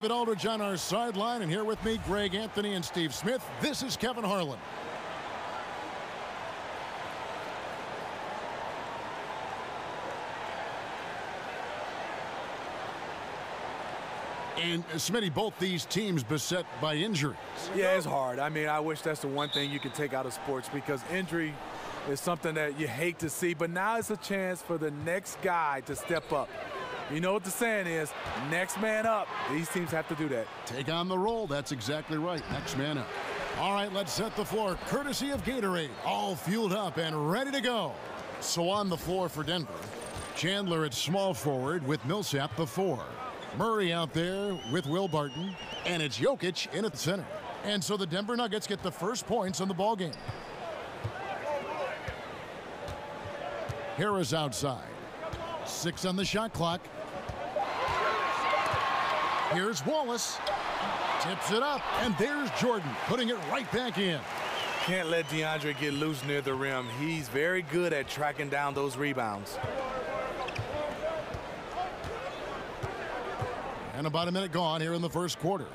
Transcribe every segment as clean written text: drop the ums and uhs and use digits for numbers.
David Aldridge on our sideline, and here with me, Greg Anthony and Steve Smith. This is Kevin Harlan. And Smitty, both these teams beset by injuries. Yeah, it's hard. I mean, I wish that's the one thing you could take out of sports, because injury is something that you hate to see. But now it's a chance for the next guy to step up. You know what the saying is, next man up. These teams have to do that. Take on the role. That's exactly right. Next man up. All right, let's set the floor. Courtesy of Gatorade. All fueled up and ready to go. So on the floor for Denver, Chandler at small forward with Millsap the 4. Murray out there with Will Barton. And it's Jokic in at the center. And so the Denver Nuggets get the first points in the ballgame. Harris outside. 6 on the shot clock. Here's Wallace. Tips it up, and there's Jordan putting it right back in. Can't let DeAndre get loose near the rim. He's very good at tracking down those rebounds. And about a minute gone here in the first quarter.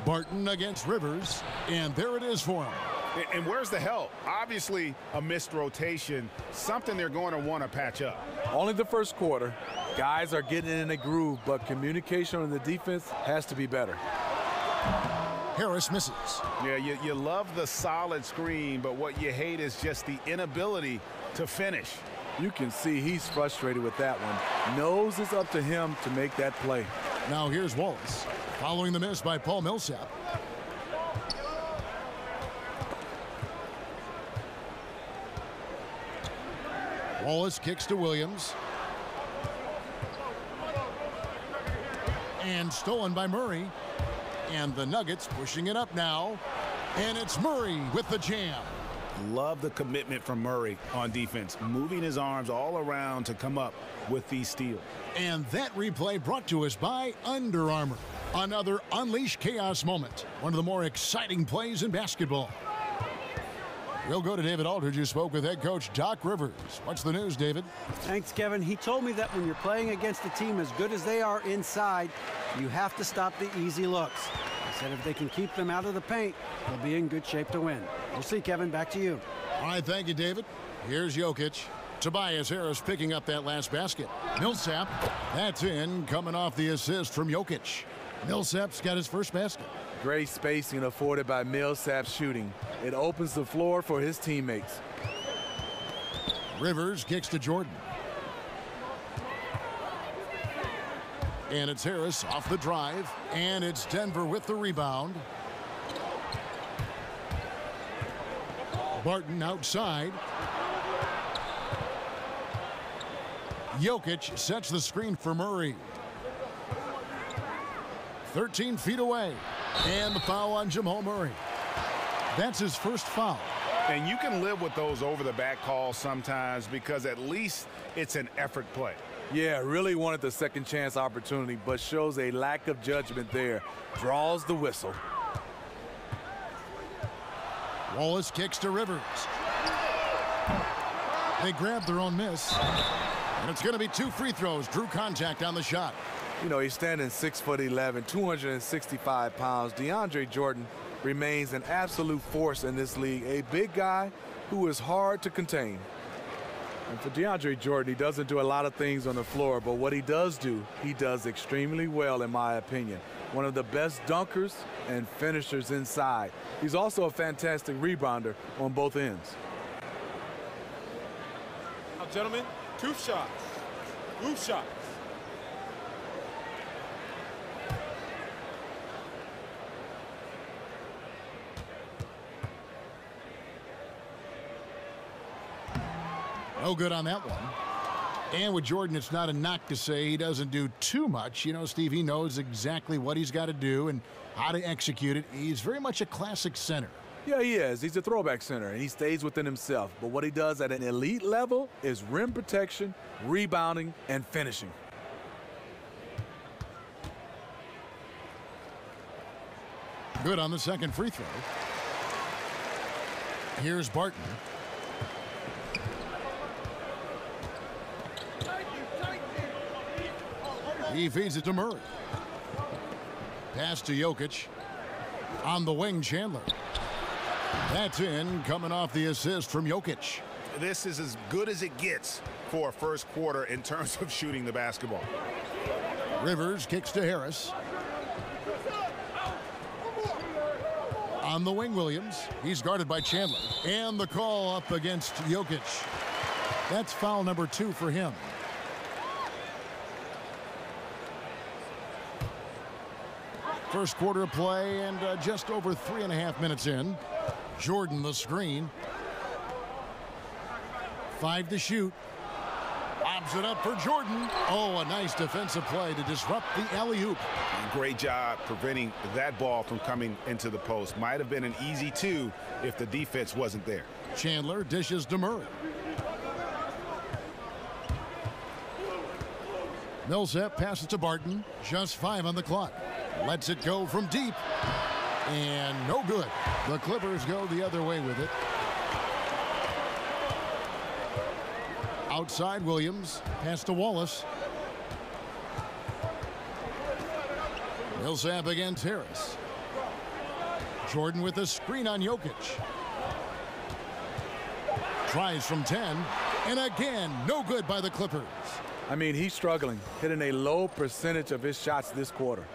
Barton against Rivers, and there it is for him. And where's the help? Obviously, a missed rotation, something they're going to want to patch up. Only the first quarter. Guys are getting in a groove, but communication on the defense has to be better. Harris misses. Yeah, you love the solid screen, but what you hate is just the inability to finish. You can see he's frustrated with that one. Knows it's up to him to make that play. Now here's Wallace, following the miss by Paul Millsap. Wallace kicks to Williams. And stolen by Murray. And the Nuggets pushing it up now. And it's Murray with the jam. Love the commitment from Murray on defense, moving his arms all around to come up with these steals. And that replay brought to us by Under Armour. Another Unleash Chaos moment. One of the more exciting plays in basketball. We'll go to David Aldridge, who spoke with head coach Doc Rivers. What's the news, David? Thanks, Kevin. He told me that when you're playing against a team as good as they are inside, you have to stop the easy looks. He said if they can keep them out of the paint, they'll be in good shape to win. We'll see, Kevin. Back to you. All right, thank you, David. Here's Jokic. Tobias Harris picking up that last basket. Millsap, that's in, coming off the assist from Jokic. Millsap's got his first basket. Great spacing afforded by Millsap's shooting. It opens the floor for his teammates. Rivers kicks to Jordan. And it's Harris off the drive. And it's Denver with the rebound. Barton outside. Jokic sets the screen for Murray. 13 feet away. And the foul on Jamal Murray. That's his first foul. And you can live with those over-the-back calls sometimes because at least it's an effort play. Yeah, really wanted the second chance opportunity, but shows a lack of judgment there. Draws the whistle. Wallace kicks to Rivers. They grab their own miss. And it's going to be 2 free throws. Drew contact on the shot. You know, he's standing 6'11", 265 pounds. DeAndre Jordan remains an absolute force in this league. A big guy who is hard to contain. And for DeAndre Jordan, he doesn't do a lot of things on the floor, but what he does do, he does extremely well, in my opinion. One of the best dunkers and finishers inside. He's also a fantastic rebounder on both ends. Now, gentlemen, 2 shots. Roof shots. No good on that one. And with Jordan, it's not a knock to say he doesn't do too much. You know, Steve, he knows exactly what he's got to do and how to execute it. He's very much a classic center. Yeah, he is. He's a throwback center, and he stays within himself. But what he does at an elite level is rim protection, rebounding, and finishing. Good on the second free throw. Here's Barton. He feeds it to Murray. Pass to Jokic. On the wing, Chandler. That's in, coming off the assist from Jokic. This is as good as it gets for a first quarter in terms of shooting the basketball. Rivers kicks to Harris. On the wing, Williams. He's guarded by Chandler. And the call up against Jokic. That's foul number 2 for him. First quarter of play and just over 3.5 minutes in. Jordan the screen. 5 to shoot. Lobs it up for Jordan. Oh, a nice defensive play to disrupt the alley-oop. Great job preventing that ball from coming into the post. Might have been an easy 2 if the defense wasn't there. Chandler dishes to Murray. Millsap passes to Barton. Just 5 on the clock. Lets it go from deep. And no good. The Clippers go the other way with it. Outside Williams. Pass to Wallace. Millsap against Harris. Jordan with a screen on Jokic. Tries from 10. And again, no good by the Clippers. I mean, he's struggling, hitting a low percentage of his shots this quarter.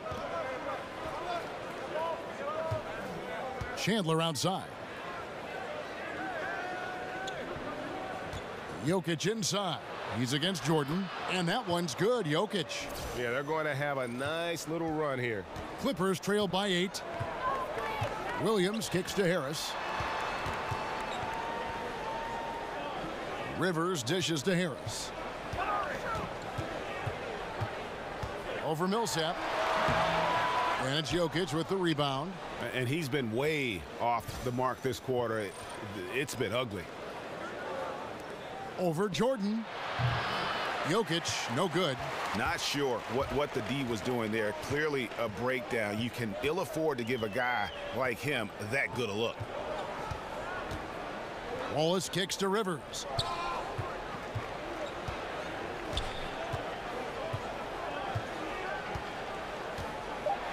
Chandler outside. Jokic inside. He's against Jordan. And that one's good. Jokic. Yeah, they're going to have a nice little run here. Clippers trail by 8. Williams kicks to Harris. Rivers dishes to Harris. Over Millsap. And it's Jokic with the rebound. And he's been way off the mark this quarter. It's been ugly. Over Jordan. Jokic, no good. Not sure what the D was doing there. Clearly a breakdown. You can ill afford to give a guy like him that good a look. Wallace kicks to Rivers.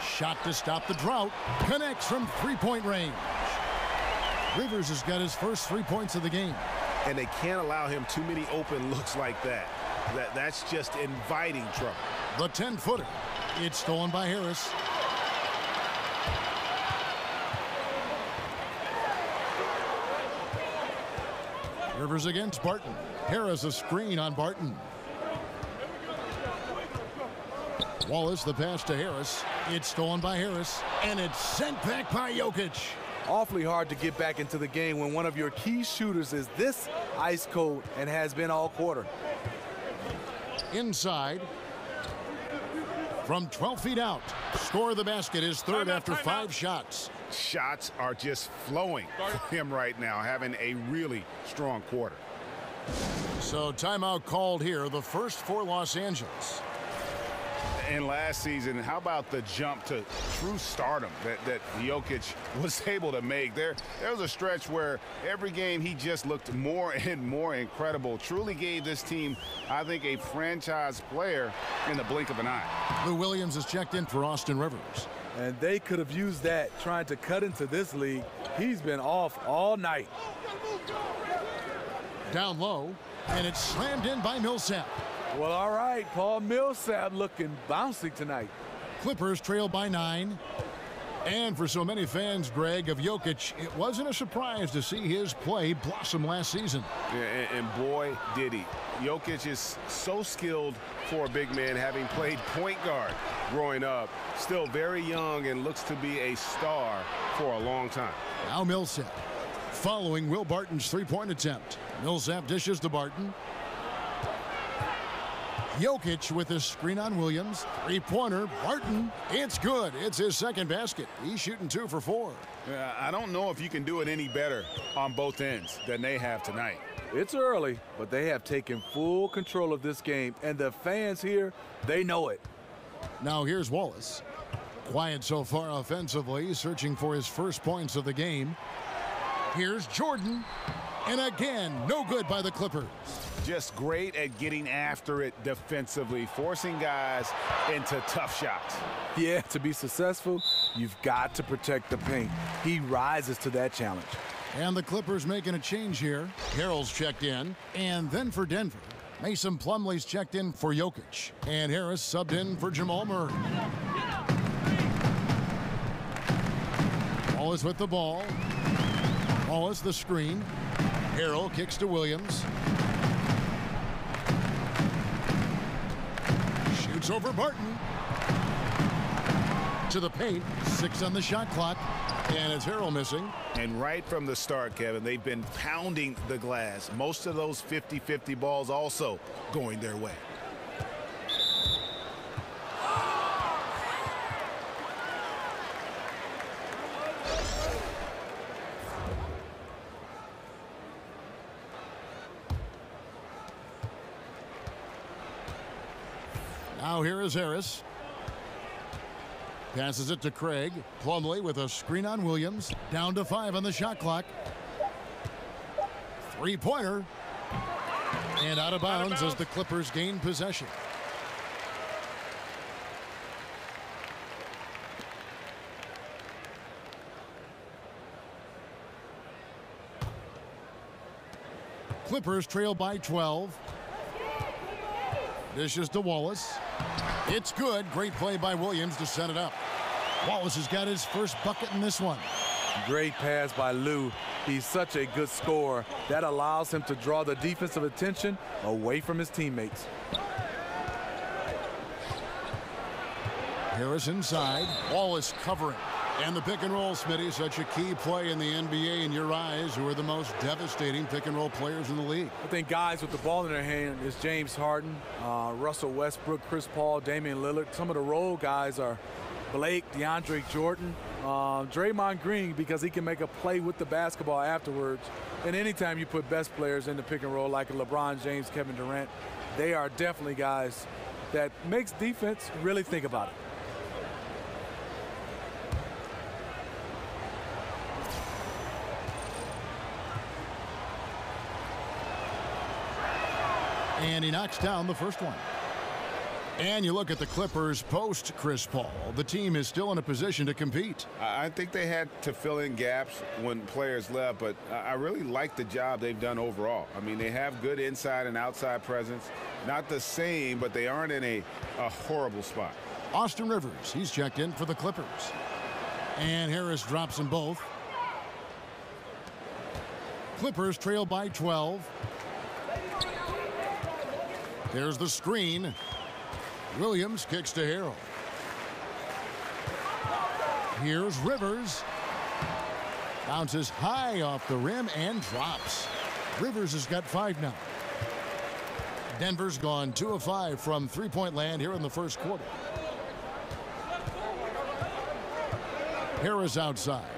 Shot to stop the drought. Connects from three-point range. Rivers has got his first 3 points of the game. And they can't allow him too many open looks like that. That's just inviting trouble. The 10-footer. It's stolen by Harris. Rivers against Barton. Harris a screen on Barton. Wallace the pass to Harris. It's stolen by Harris. And it's sent back by Jokic. Awfully hard to get back into the game when one of your key shooters is this ice cold and has been all quarter. Inside. From 12 feet out. Score the basket is third after 5 shots. Shots are just flowing for him right now, having a really strong quarter. So timeout called here, the first for Los Angeles. And last season, how about the jump to true stardom that Jokic was able to make? There was a stretch where every game he just looked more and more incredible. Truly gave this team, I think, a franchise player in the blink of an eye. Lou Williams is checked in for Austin Rivers. And they could have used that trying to cut into this league. He's been off all night. Down low, and it's slammed in by Millsap. Well, all right, Paul Millsap looking bouncy tonight. Clippers trail by 9. And for so many fans, Greg, of Jokic, it wasn't a surprise to see his play blossom last season. Yeah, and boy, did he. Jokic is so skilled for a big man, having played point guard growing up. Still very young and looks to be a star for a long time. Now Millsap following Will Barton's three-point attempt. Millsap dishes to Barton. Jokic with a screen on Williams. Three-pointer, Barton. It's good. It's his second basket. He's shooting 2 for 4. I don't know if you can do it any better on both ends than they have tonight. It's early, but they have taken full control of this game, and the fans here, they know it. Now here's Wallace. Quiet so far offensively, searching for his first points of the game. Here's Jordan. And again, no good by the Clippers. Just great at getting after it defensively, forcing guys into tough shots. Yeah, to be successful, you've got to protect the paint. He rises to that challenge. And the Clippers making a change here. Harrell's checked in. And then for Denver, Mason Plumlee's checked in for Jokic. And Harris subbed in for Jamal Murray. Wallace with the ball. Wallace the screen. Harrell kicks to Williams. Shoots over Barton. To the paint. 6 on the shot clock. And it's Harrell missing. And right from the start, Kevin, they've been pounding the glass. Most of those 50-50 balls also going their way. Now here is Harris. Passes it to Craig. Plumlee with a screen on Williams. Down to 5 on the shot clock. Three-pointer. And out of bounds as the Clippers gain possession. Clippers trail by 12. Dishes to Wallace. It's good. Great play by Williams to set it up. Wallace has got his first bucket in this one. Great pass by Lou. He's such a good scorer. That allows him to draw the defensive attention away from his teammates. Harris inside. Wallace covering. And the pick and roll, Smitty, such a key play in the NBA in your eyes. Who are the most devastating pick and roll players in the league? I think guys with the ball in their hand is James Harden, Russell Westbrook, Chris Paul, Damian Lillard. Some of the role guys are Blake, DeAndre Jordan, Draymond Green, because he can make a play with the basketball afterwards. And anytime you put best players in the pick and roll like LeBron James, Kevin Durant, they are definitely guys that makes defense really think about it. And he knocks down the first one. And you look at the Clippers post Chris Paul. The team is still in a position to compete. I think they had to fill in gaps when players left, but I really like the job they've done overall. I mean, they have good inside and outside presence. Not the same, but they aren't in a horrible spot. Austin Rivers, he's checked in for the Clippers. And Harris drops them both. Clippers trail by 12. There's the screen. Williams kicks to Harrell. Here's Rivers. Bounces high off the rim and drops. Rivers has got 5 now. Denver's gone 2 of 5 from three-point land here in the first quarter. Harris outside.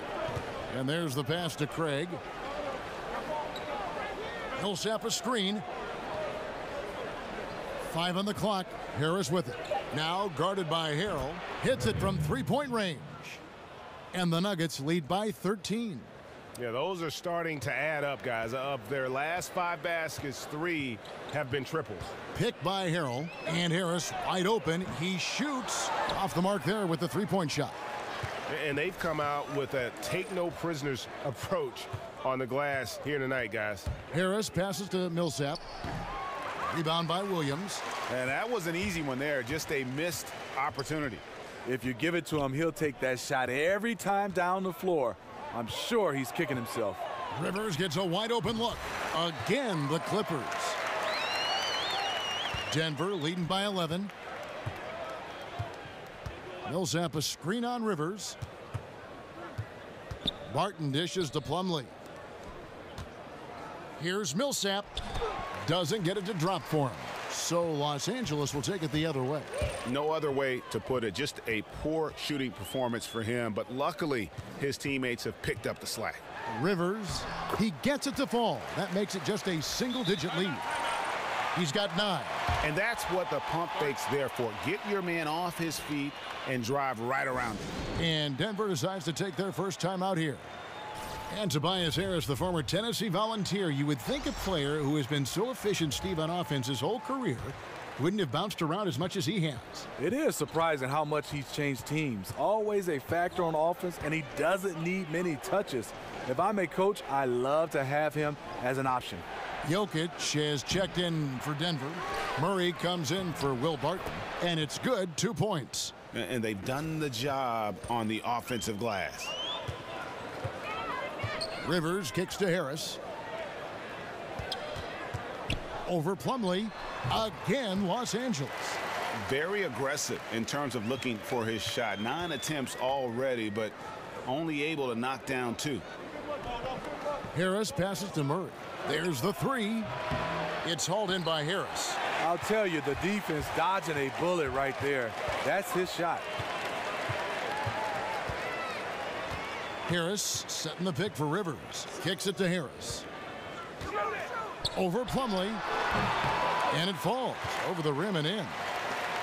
And there's the pass to Craig. Millsap a screen. 5 on the clock. Harris with it. Now guarded by Harrell. Hits it from three-point range. And the Nuggets lead by 13. Yeah, those are starting to add up, guys. Of their last 5 baskets, 3 have been triples. Picked by Harrell. And Harris wide open. He shoots off the mark there with the three-point shot. And they've come out with a take-no-prisoners approach on the glass here tonight, guys. Harris passes to Millsap. Rebound by Williams. And that was an easy one there, just a missed opportunity. If you give it to him, he'll take that shot every time down the floor. I'm sure he's kicking himself. Rivers gets a wide open look. Again, the Clippers. Denver leading by 11. Millsap a screen on Rivers. Barton dishes to Plumlee. Here's Millsap. Doesn't get it to drop for him. So Los Angeles will take it the other way. No other way to put it. Just a poor shooting performance for him. But luckily, his teammates have picked up the slack. Rivers, he gets it to fall. That makes it just a single-digit lead. He's got 9. And that's what the pump fake's there for. Get your man off his feet and drive right around him. And Denver decides to take their first time out here. And Tobias Harris, the former Tennessee Volunteer. You would think a player who has been so efficient, Steve, on offense his whole career wouldn't have bounced around as much as he has. It is surprising how much he's changed teams. Always a factor on offense, and he doesn't need many touches. If I'm a coach, I love to have him as an option. Jokic has checked in for Denver. Murray comes in for Will Barton, and it's good, 2 points. And they've done the job on the offensive glass. Rivers kicks to Harris. Over Plumlee. Again, Los Angeles. Very aggressive in terms of looking for his shot. 9 attempts already, but only able to knock down 2. Harris passes to Murray. There's the 3. It's hauled in by Harris. I'll tell you, the defense dodging a bullet right there. That's his shot. Harris setting the pick for Rivers. Kicks it to Harris. Over Plumlee. And it falls over the rim and in.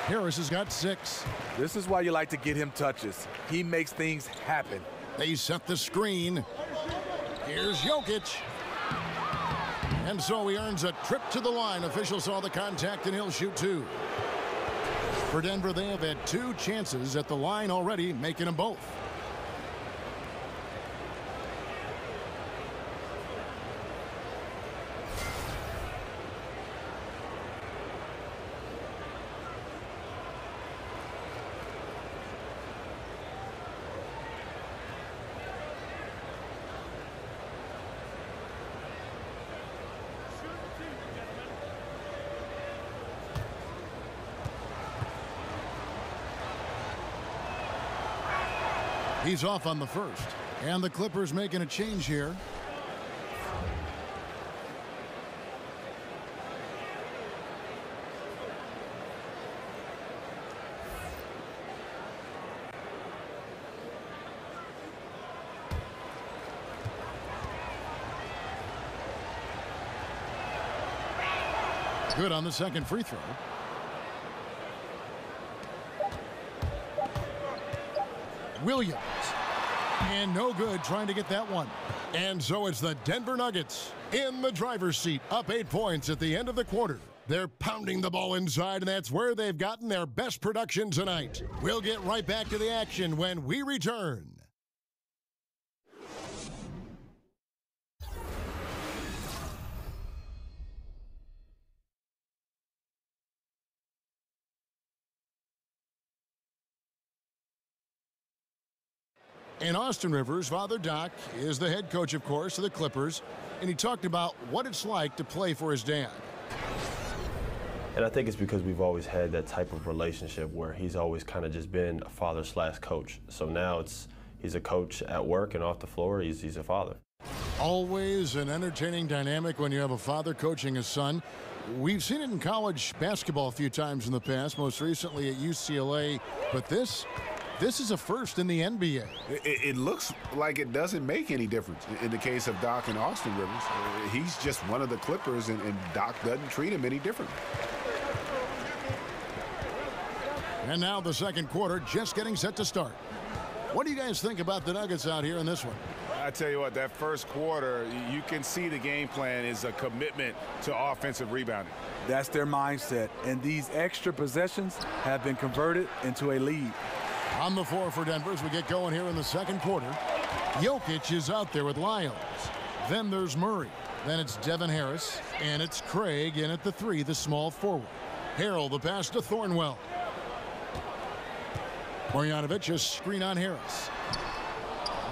Harris has got 6. This is why you like to get him touches. He makes things happen. They set the screen. Here's Jokic. And so he earns a trip to the line. Official saw the contact, and he'll shoot 2. For Denver, they have had 2 chances at the line already, making them both. He's off on the first. And the Clippers making a change here. Good on the second free throw. Williams. And no good trying to get that one. And so it's the Denver Nuggets in the driver's seat, up 8 points at the end of the quarter. They're pounding the ball inside, and that's where they've gotten their best production tonight. We'll get right back to the action when we return. And Austin Rivers, Father Doc, is the head coach, of course, of the Clippers, and he talked about what it's like to play for his dad. And I think it's because we've always had that type of relationship where he's always kind of just been a father/coach. So now he's a coach at work and off the floor, he's a father. Always an entertaining dynamic when you have a father coaching his son. We've seen it in college basketball a few times in the past, most recently at UCLA, but this is a first in the NBA. It looks like it doesn't make any difference in the case of Doc and Austin Rivers. He's just one of the Clippers, and Doc doesn't treat him any differently. And now the second quarter just getting set to start. What do you guys think about the Nuggets out here in this one? I tell you what, that first quarter, you can see the game plan is a commitment to offensive rebounding. That's their mindset, and these extra possessions have been converted into a lead. On the floor for Denver as we get going here in the second quarter. Jokic is out there with Lyles. Then there's Murray. Then it's Devin Harris. And it's Craig in at the 3, the small forward. Harrell the pass to Thornwell. Marjanovic a screen on Harris.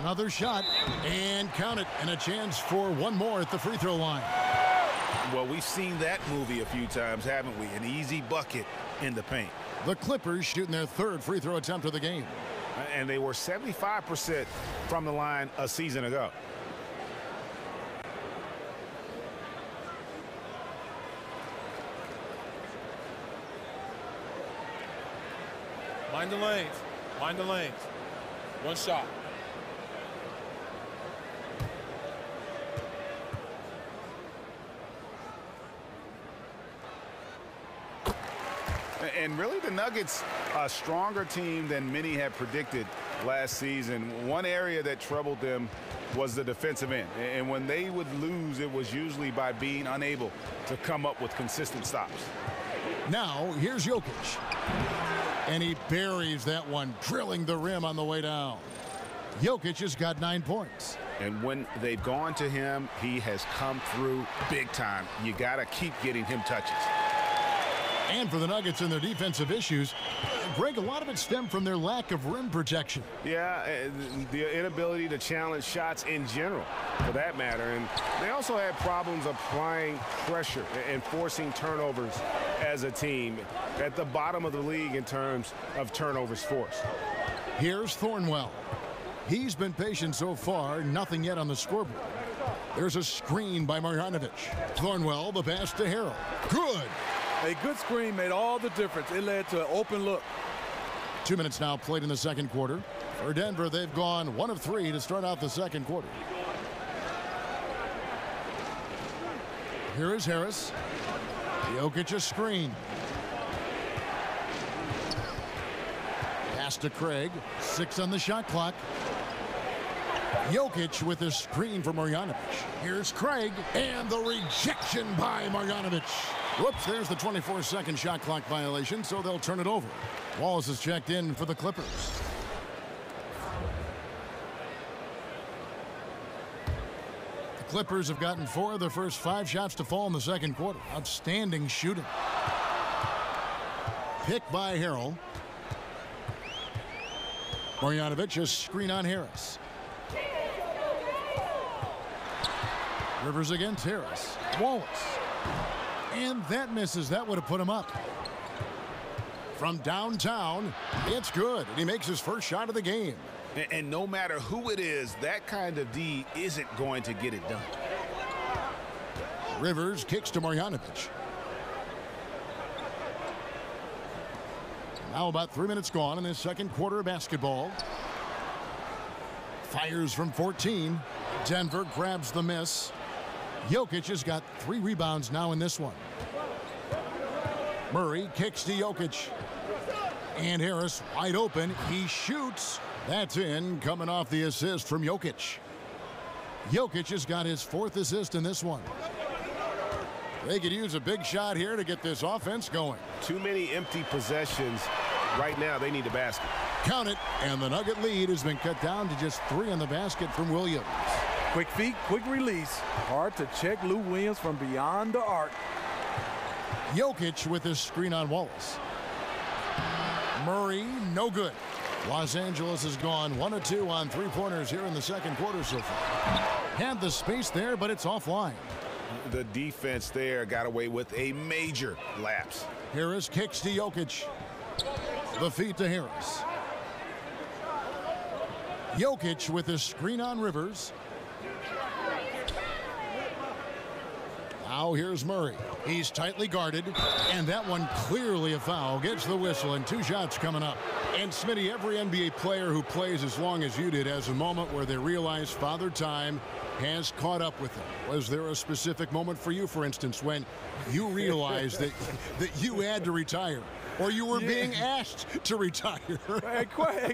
Another shot. And count it. And a chance for one more at the free throw line. Well, we've seen that movie a few times, haven't we? An easy bucket in the paint. The Clippers shooting their 3rd free throw attempt of the game. And they were 75% from the line a season ago. Mind the lanes. Mind the lanes. One shot. And really the Nuggets, a stronger team than many had predicted last season. One area that troubled them was the defensive end. And when they would lose, it was usually by being unable to come up with consistent stops. Now, here's Jokic. And he buries that one, drilling the rim on the way down. Jokic has got 9 points. And when they've gone to him, he has come through big time. You got to keep getting him touches. And for the Nuggets and their defensive issues, Greg, a lot of it stemmed from their lack of rim protection. Yeah, the inability to challenge shots in general, for that matter. And they also had problems applying pressure and forcing turnovers as a team at the bottom of the league in terms of turnovers forced. Here's Thornwell. He's been patient so far, nothing yet on the scoreboard. There's a screen by Marjanovic. Thornwell, the pass to Harrell. Good. A good screen made all the difference. It led to an open look. 2 minutes now played in the second quarter. For Denver, they've gone 1 of 3 to start out the second quarter. Here is Harris. Jokic a screen. Pass to Craig. 6 on the shot clock. Jokic with a screen for Marjanovic. Here's Craig, and the rejection by Marjanovic. Whoops, there's the 24-second shot clock violation, so they'll turn it over. Wallace is checked in for the Clippers. The Clippers have gotten 4 of their first 5 shots to fall in the second quarter. Outstanding shooting. Pick by Harrell. Marjanovic, a screen on Harris. Rivers against Harris. Wallace. And that misses. That would have put him up. From downtown, it's good. And he makes his first shot of the game. And no matter who it is, that kind of D isn't going to get it done. Rivers kicks to Marjanovic. Now about 3 minutes gone in this second quarter of basketball. Fires from 14. Denver grabs the miss. Jokic has got 3 rebounds now in this one. Murray kicks to Jokic. And Harris wide open. He shoots. That's in, coming off the assist from Jokic. Jokic has got his 4th assist in this one. They could use a big shot here to get this offense going. Too many empty possessions. Right now, they need the basket. Count it, and the Nugget lead has been cut down to just 3 on the basket from Williams. Quick feet, quick release. Hard to check Lou Williams from beyond the arc. Jokic with his screen on Wallace. Murray, no good. Los Angeles has gone 1 of 2 on 3-pointers here in the second quarter so far. Had the space there, but it's offline. The defense there got away with a major lapse. Harris kicks to Jokic. The feed to Harris. Jokic with his screen on Rivers. Now here's Murray. He's tightly guarded, and that one clearly a foul. Gets the whistle, and 2 shots coming up. And Smitty, every NBA player who plays as long as you did has a moment where they realize Father Time has caught up with them. Was there a specific moment for you, for instance, when you realized that you had to retire? Or you were being asked to retire? Hey,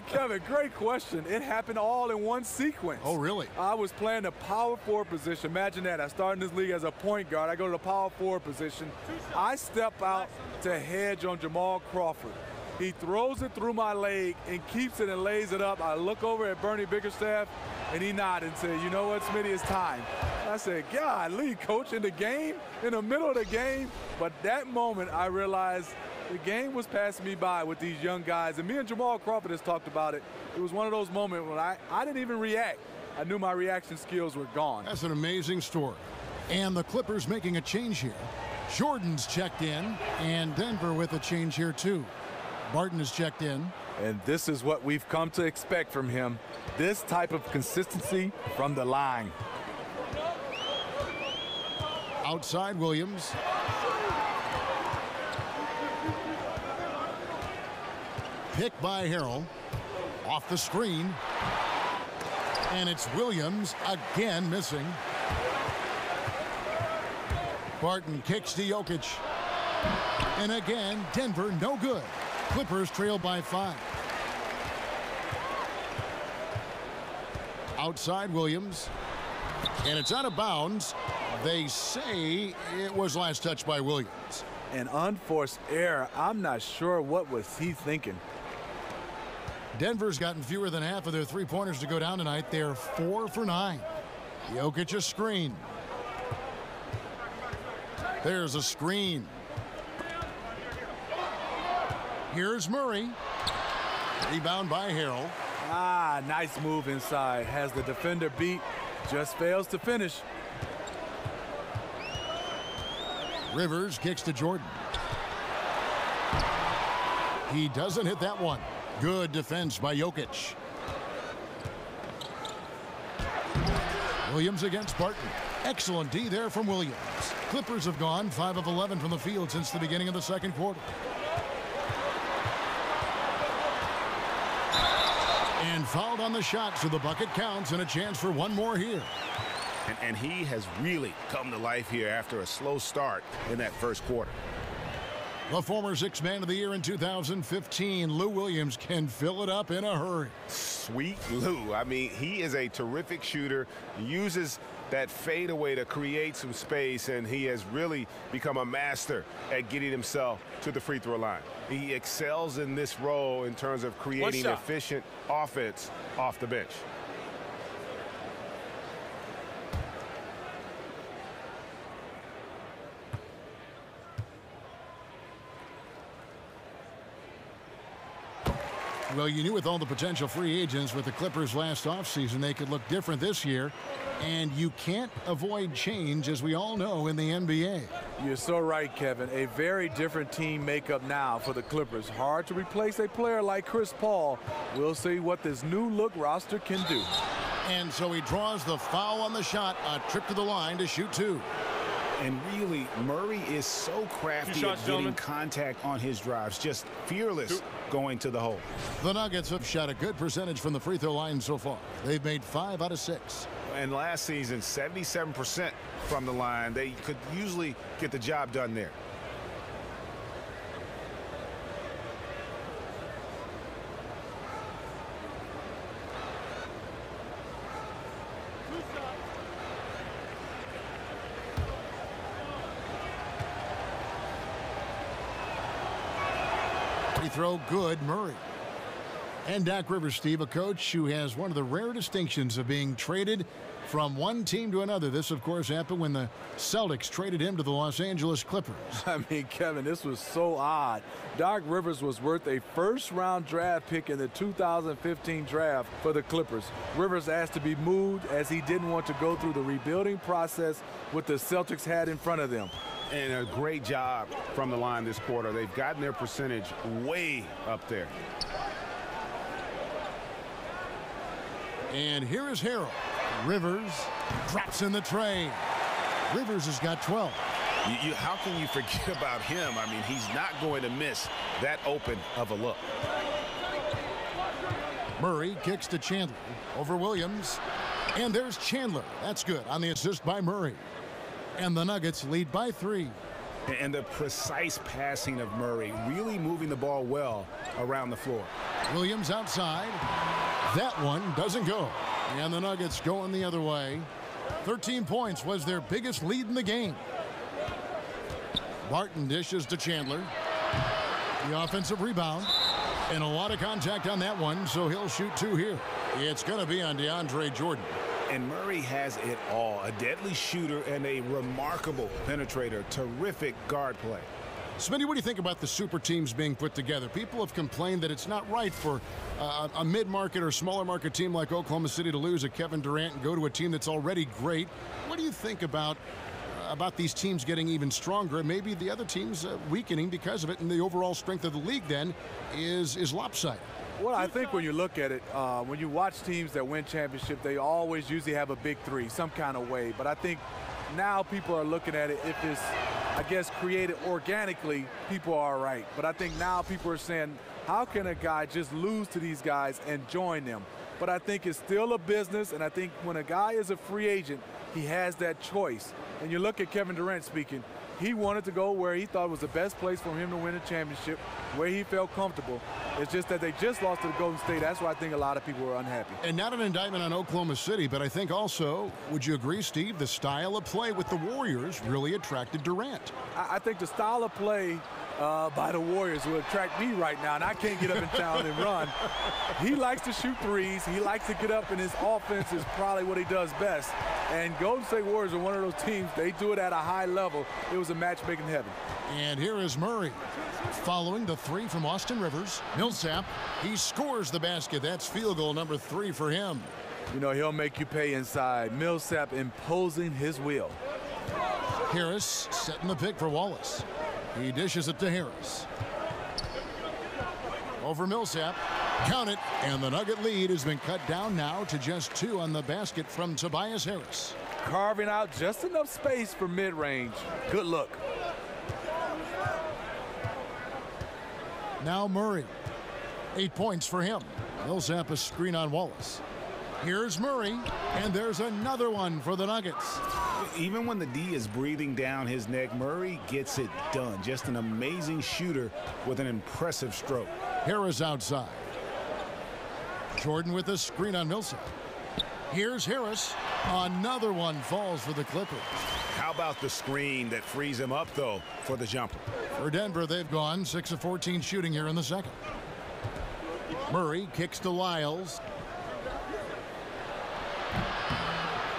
Kevin, great question. It happened all in one sequence. Oh, really? I was playing the power forward position. Imagine that. I started in this league as a point guard. I go to the power forward position. I step out to hedge on Jamal Crawford. He throws it through my leg and keeps it and lays it up. I look over at Bernie Bickerstaff, and he nodded and said, "You know what, Smitty, it's time." I said, "Golly, coach, in the game, in the middle of the game." But that moment, I realized the game was passing me by with these young guys. And me and Jamal Crawford has talked about it. It was one of those moments when I didn't even react. I knew my reaction skills were gone. That's an amazing story. And the Clippers making a change here. Jordan's checked in, and Denver with a change here too. Barton is checked in. And this is what we've come to expect from him. This type of consistency from the line. Outside Williams. Pick by Harrell. Off the screen. And it's Williams again missing. Barton kicks to Jokic. And again, Denver no good. Clippers trail by 5. Outside Williams. And it's out of bounds. They say it was last touched by Williams. An unforced error. I'm not sure what was he thinking. Denver's gotten fewer than half of their three-pointers to go down tonight. They're 4 for 9. Jokic a screen. There's a screen. Here's Murray. Rebound by Harrell. Nice move inside. Has the defender beat. Just fails to finish. Rivers kicks to Jordan. He doesn't hit that one. Good defense by Jokic. Williams against Barton. Excellent D there from Williams. Clippers have gone 5 of 11 from the field since the beginning of the second quarter. And fouled on the shot, so the bucket counts and a chance for one more here. And he has really come to life here after a slow start in that first quarter. The former 6th Man of the Year in 2015, Lou Williams, can fill it up in a hurry. Sweet Lou. I mean, he is a terrific shooter. He uses that fadeaway to create some space, and he has really become a master at getting himself to the free throw line. He excels in this role in terms of creating efficient offense off the bench. Well, you knew with all the potential free agents with the Clippers last offseason, they could look different this year. And you can't avoid change, as we all know, in the NBA. You're so right, Kevin. A very different team makeup now for the Clippers. Hard to replace a player like Chris Paul. We'll see what this new look roster can do. And so he draws the foul on the shot, a trip to the line to shoot 2. And really, Murray is so crafty at getting contact on his drives, just fearless going to the hole. The Nuggets have shot a good percentage from the free throw line so far. They've made 5 out of 6. And last season, 77% from the line. They could usually get the job done there. Free throw good, Murray. And Doc Rivers, Steve, a coach who has one of the rare distinctions of being traded from one team to another. This, of course, happened when the Celtics traded him to the Los Angeles Clippers. I mean, Kevin, this was so odd. Doc Rivers was worth a first-round draft pick in the 2015 draft for the Clippers. Rivers asked to be moved as he didn't want to go through the rebuilding process what the Celtics had in front of them. And a great job from the line this quarter. They've gotten their percentage way up there. And here is Harrell. Rivers drops in the tray. Rivers has got 12. How can you forget about him? I mean, he's not going to miss that open of a look. Murray kicks to Chandler over Williams. And there's Chandler. That's good on the assist by Murray. And the Nuggets lead by 3. And the precise passing of Murray, really moving the ball well around the floor. Williams outside. That one doesn't go. And the Nuggets going the other way. 13 points was their biggest lead in the game. Barton dishes to Chandler. The offensive rebound. And a lot of contact on that one, so he'll shoot 2 here. It's going to be on DeAndre Jordan. And Murray has it all. A deadly shooter and a remarkable penetrator. Terrific guard play. Smitty, what do you think about the super teams being put together? People have complained that it's not right for a mid-market or smaller market team like Oklahoma City to lose a Kevin Durant and go to a team that's already great. What do you think about these teams getting even stronger and maybe the other teams weakening because of it, and the overall strength of the league then is lopsided? Well, I think when you look at it, when you watch teams that win championship, they always usually have a big 3 some kind of way. But I think now people are looking at it, if it's, I guess, created organically, people are all right. But I think now people are saying, how can a guy just lose to these guys and join them? But I think it's still a business, and I think when a guy is a free agent, he has that choice. And you look at Kevin Durant speaking, He wanted to go where he thought was the best place for him to win a championship, where he felt comfortable. It's just that they just lost to the Golden State. That's why I think a lot of people were unhappy. And not an indictment on Oklahoma City, but I think also, would you agree, Steve, the style of play with the Warriors really attracted Durant? I think the style of play by the Warriors will attract me right now, and I can't get up in town and run. He likes to shoot threes. He likes to get up, and his offense is probably what he does best. And Golden State Warriors are one of those teams, they do it at a high level. It was a match made in heaven. And here is Murray. Following the three from Austin Rivers, Millsap, he scores the basket. That's field goal number 3 for him. You know, he'll make you pay inside. Millsap imposing his will. Harris setting the pick for Wallace. He dishes it to Harris. Over Millsap. Count it. And the Nugget lead has been cut down now to just 2 on the basket from Tobias Harris. Carving out just enough space for mid-range. Good look. Now Murray. 8 points for him. Millsap a screen on Wallace. Here's Murray. And there's another one for the Nuggets. Even when the D is breathing down his neck, Murray gets it done. Just an amazing shooter with an impressive stroke. Harris outside. Jordan with a screen on Millsap. Here's Harris. Another one falls for the Clippers. How about the screen that frees him up, though, for the jumper? For Denver, they've gone 6 of 14 shooting here in the second. Murray kicks to Lyles.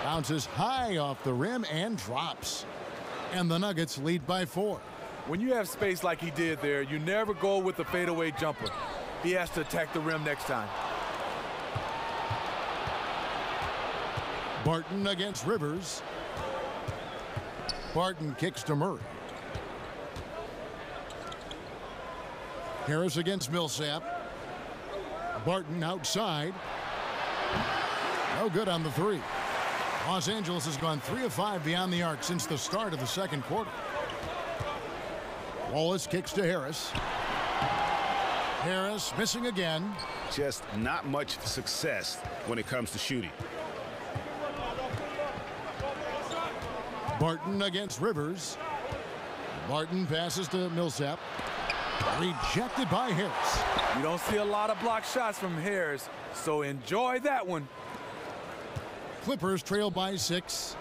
Bounces high off the rim and drops. And the Nuggets lead by 4. When you have space like he did there, you never go with the fadeaway jumper. He has to attack the rim next time. Barton against Rivers. Barton kicks to Murray. Harris against Millsap. Barton outside. No good on the 3. Los Angeles has gone 3 of 5 beyond the arc since the start of the second quarter. Wallace kicks to Harris. Harris missing again. Just not much success when it comes to shooting. Barton against Rivers. Barton passes to Millsap. Rejected by Harris. You don't see a lot of block shots from Harris, so enjoy that one. Clippers trail by 6.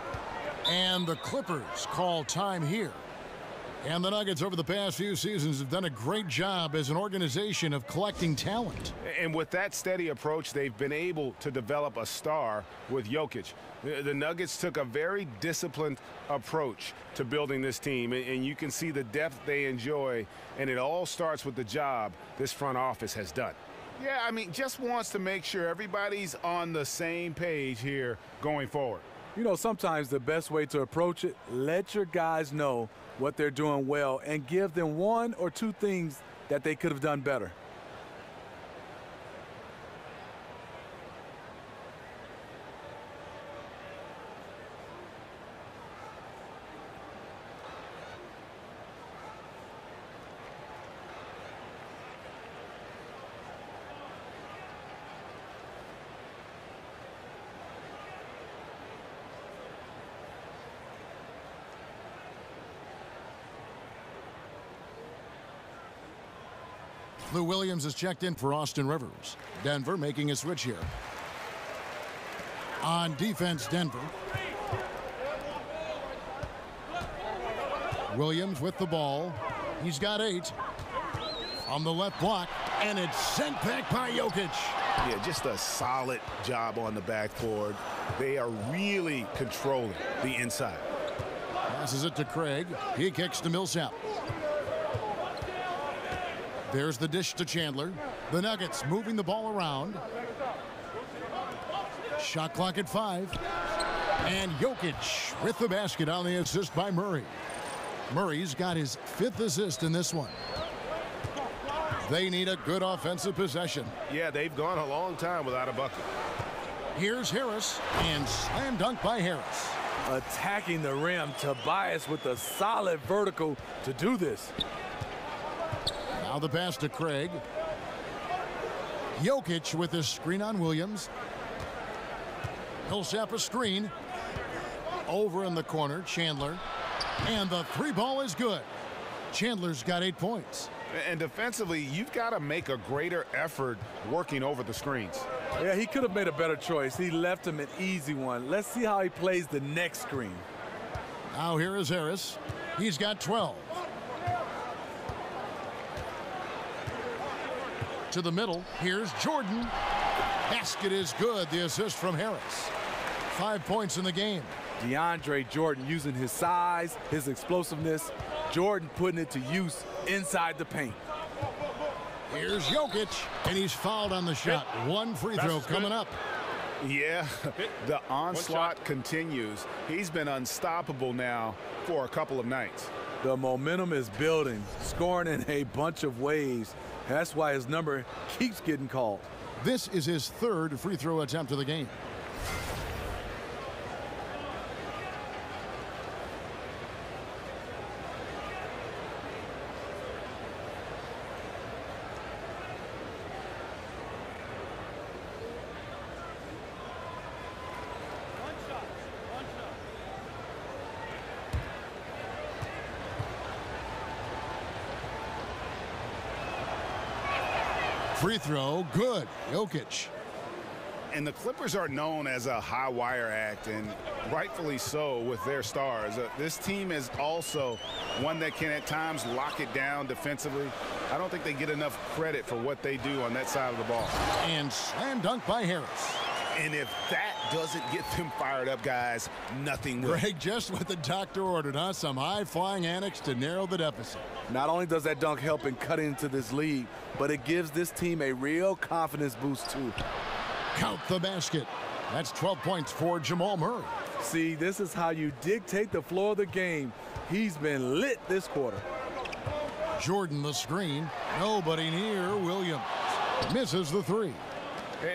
And the Clippers call time here. And the Nuggets over the past few seasons have done a great job as an organization of collecting talent. And with that steady approach, they've been able to develop a star with Jokic. The Nuggets took a very disciplined approach to building this team, and you can see the depth they enjoy, and it all starts with the job this front office has done. Yeah, I mean, just wants to make sure everybody's on the same page here going forward. You know, sometimes the best way to approach it, let your guys know what they're doing well and give them 1 or 2 things that they could have done better. Lou Williams has checked in for Austin Rivers. Denver making a switch here. On defense, Denver. Williams with the ball. He's got 8. On the left block, and it's sent back by Jokic. Yeah, just a solid job on the backboard. They are really controlling the inside. Passes it to Craig. He kicks to Millsap. There's the dish to Chandler. The Nuggets moving the ball around. Shot clock at 5. And Jokic with the basket on the assist by Murray. Murray's got his 5th assist in this one. They need a good offensive possession. Yeah, they've gone a long time without a bucket. Here's Harris, and slam dunk by Harris. Attacking the rim, Tobias with a solid vertical to do this. Now the pass to Craig. Jokic with his screen on Williams. Millsap a screen. Over in the corner, Chandler. And the three ball is good. Chandler's got 8 points. And defensively, you've got to make a greater effort working over the screens. Yeah, he could have made a better choice. He left him an easy one. Let's see how he plays the next screen. Now here is Harris. He's got 12. To the middle, here's Jordan. Basket is good, the assist from Harris. 5 points in the game. DeAndre Jordan using his size, his explosiveness. Jordan putting it to use inside the paint. Here's Jokic, and he's fouled on the shot. One free throw coming up. Yeah, the onslaught continues. He's been unstoppable now for a couple of nights. The momentum is building, scoring in a bunch of ways. That's why his number keeps getting called. This is his third free throw attempt of the game. Free throw, good. Jokic. And the Clippers are known as a high wire act, and rightfully so with their stars. This team is also one that can at times lock it down defensively. I don't think they get enough credit for what they do on that side of the ball. And slam dunk by Harris. And if that doesn't get them fired up, guys, nothing will. Greg, just what the doctor ordered, huh? Some high-flying annex to narrow the deficit. Not only does that dunk help in cutting into this lead, but it gives this team a real confidence boost, too. Count the basket. That's 12 points for Jamal Murray. See, this is how you dictate the flow of the game. He's been lit this quarter. Jordan the screen. Nobody near Williams. Misses the three.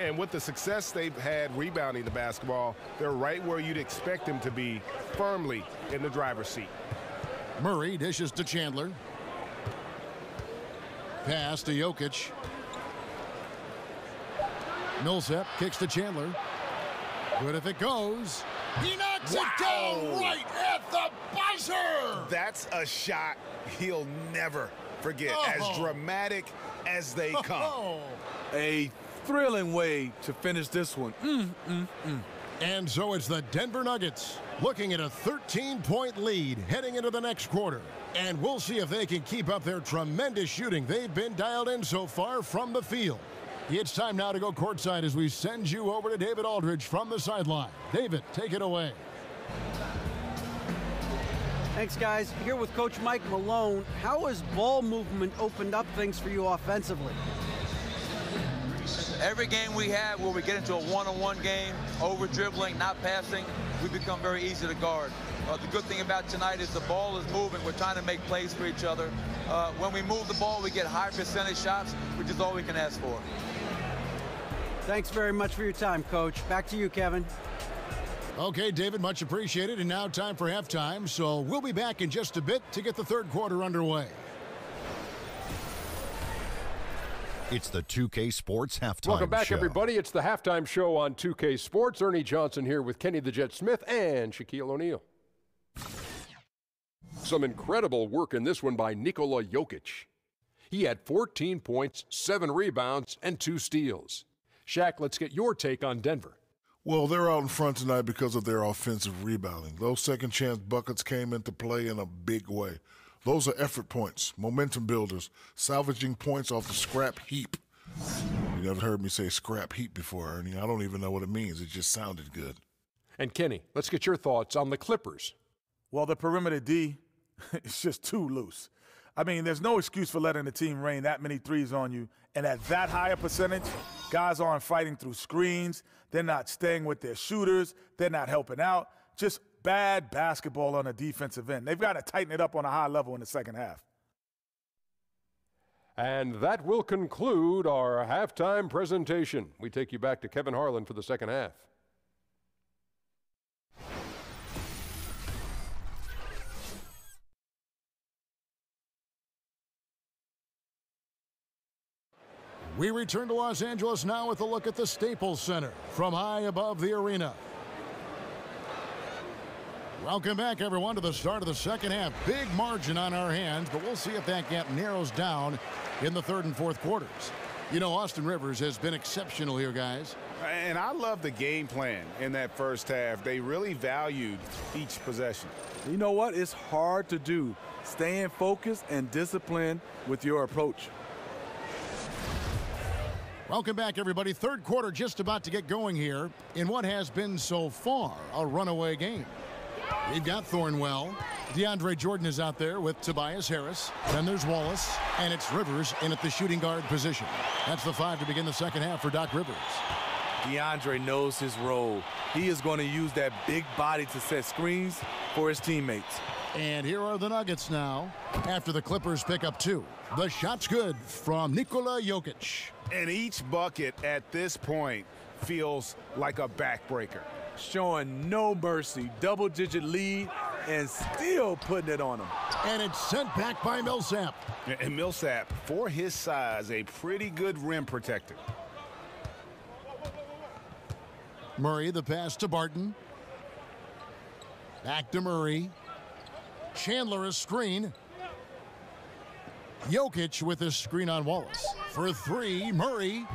And with the success they've had rebounding the basketball, they're right where you'd expect them to be, firmly in the driver's seat. Murray dishes to Chandler. Pass to Jokic. Millsap kicks to Chandler. Good if it goes. He knocks it down right at the buzzer. That's a shot he'll never forget, as dramatic as they come. A thrilling way to finish this one. And so it's the Denver Nuggets looking at a 13-point lead heading into the next quarter. And we'll see if they can keep up their tremendous shooting they've been dialed in so far from the field. It's time now to go courtside as we send you over to David Aldridge from the sideline. David, take it away. Thanks, guys. Here with Coach Mike Malone. How has ball movement opened up things for you offensively? Every game we have where we get into a one-on-one game, over-dribbling, not passing, we become very easy to guard. The good thing about tonight is the ball is moving. We're trying to make plays for each other. When we move the ball, we get high percentage shots, which is all we can ask for. Thanks very much for your time, Coach. Back to you, Kevin. Okay, David, much appreciated. And now time for halftime. So we'll be back in just a bit to get the third quarter underway. It's the 2K Sports Halftime Welcome back, Show. everybody. It's the Halftime Show on 2K Sports. Ernie Johnson here with Kenny the Jet Smith and Shaquille O'Neal. Some incredible work in this one by Nikola Jokic. He had 14 points, 7 rebounds, and 2 steals. Shaq, let's get your take on Denver. Well, they're out in front tonight because of their offensive rebounding. Those second-chance buckets came into play in a big way. Those are effort points, momentum builders, salvaging points off the scrap heap. You never heard me say scrap heap before, Ernie. I don't even know what it means. It just sounded good. And Kenny, let's get your thoughts on the Clippers. Well, the perimeter D is just too loose. I mean, there's no excuse for letting the team rain that many threes on you. And at that higher percentage, guys aren't fighting through screens. They're not staying with their shooters. They're not helping out. Just bad basketball on the defensive end. They've got to tighten it up on a high level in the second half. And that will conclude our halftime presentation. We take you back to Kevin Harlan for the second half. We return to Los Angeles now with a look at the Staples Center from high above the arena. Welcome back, everyone, to the start of the second half. Big margin on our hands, but we'll see if that gap narrows down in the third and fourth quarters. You know, Austin Rivers has been exceptional here, guys. And I love the game plan in that first half. They really valued each possession. You know what? It's hard to do. Staying focused and disciplined with your approach. Welcome back, everybody. Third quarter just about to get going here in what has been so far a runaway game. We've got Thornwell. DeAndre Jordan is out there with Tobias Harris. Then there's Wallace, and it's Rivers in at the shooting guard position. That's the 5 to begin the second half for Doc Rivers. DeAndre knows his role. He is going to use that big body to set screens for his teammates. And here are the Nuggets now after the Clippers pick up 2. The shot's good from Nikola Jokic. And each bucket at this point feels like a backbreaker. Showing no mercy, double-digit lead, and still putting it on him. And it's sent back by Millsap. And Millsap, for his size, a pretty good rim protector. Murray, the pass to Barton. Back to Murray. Chandler, a screen. Jokic with a screen on Wallace. For 3, Murray.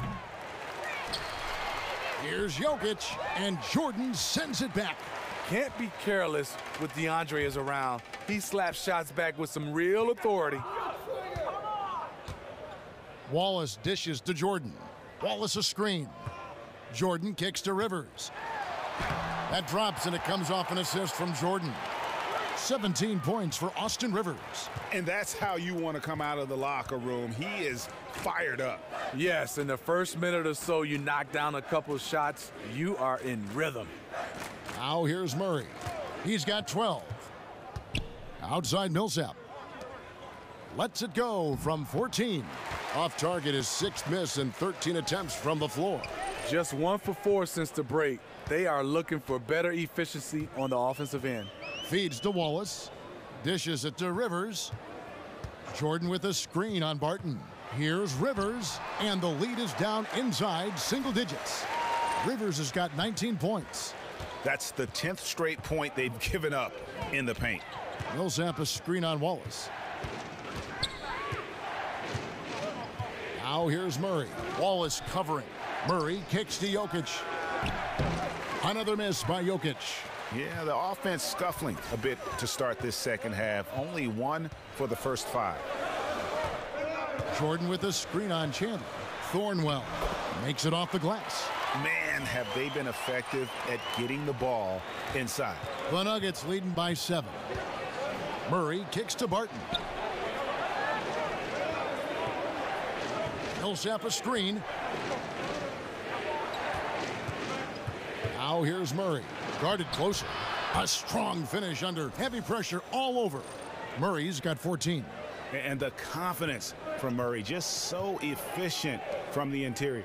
Here's Jokic, and Jordan sends it back. Can't be careless with DeAndre is around. He slaps shots back with some real authority. Wallace dishes to Jordan. Wallace a screen. Jordan kicks to Rivers. That drops, and it comes off an assist from Jordan. 17 points for Austin Rivers. And that's how you want to come out of the locker room. He is fired up. Yes, in the first minute or so, you knock down a couple shots. You are in rhythm. Now here's Murray. He's got 12. Outside Millsap. Lets it go from 14. Off target, his 6th miss and 13 attempts from the floor. Just 1 for 4 since the break. They are looking for better efficiency on the offensive end. Feeds to Wallace. Dishes it to Rivers. Jordan with a screen on Barton. Here's Rivers, and the lead is down inside single digits. Rivers has got 19 points. That's the 10th straight point they've given up in the paint. Millsap a screen on Wallace. Now here's Murray. Wallace covering. Murray kicks to Jokic. Another miss by Jokic. Yeah, the offense scuffling a bit to start this second half. Only 1 for the first 5. Jordan with a screen on Chandler. Thornwell makes it off the glass. Man, have they been effective at getting the ball inside. The Nuggets leading by 7. Murray kicks to Barton. Millsap a screen. Now here's Murray. Guarded closer. A strong finish under heavy pressure all over. Murray's got 14. And the confidence from Murray, just so efficient from the interior.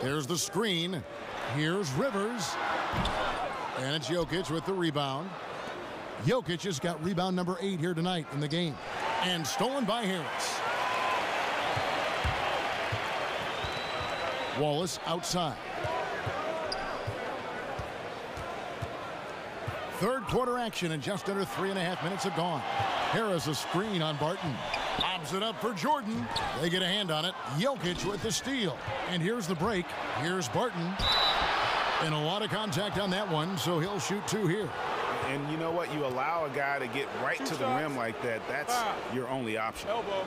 There's the screen. Here's Rivers. And it's Jokic with the rebound. Jokic has got rebound number 8 here tonight in the game. And stolen by Harris. Wallace outside. Third quarter action, and just under 3.5 minutes have gone. Harris a screen on Barton. Lobs it up for Jordan. They get a hand on it. Jokic with the steal. And here's the break. Here's Barton. And a lot of contact on that one, so he'll shoot 2 here. And you know what? You allow a guy to get right to the rim like that. That's your only option. Elbow.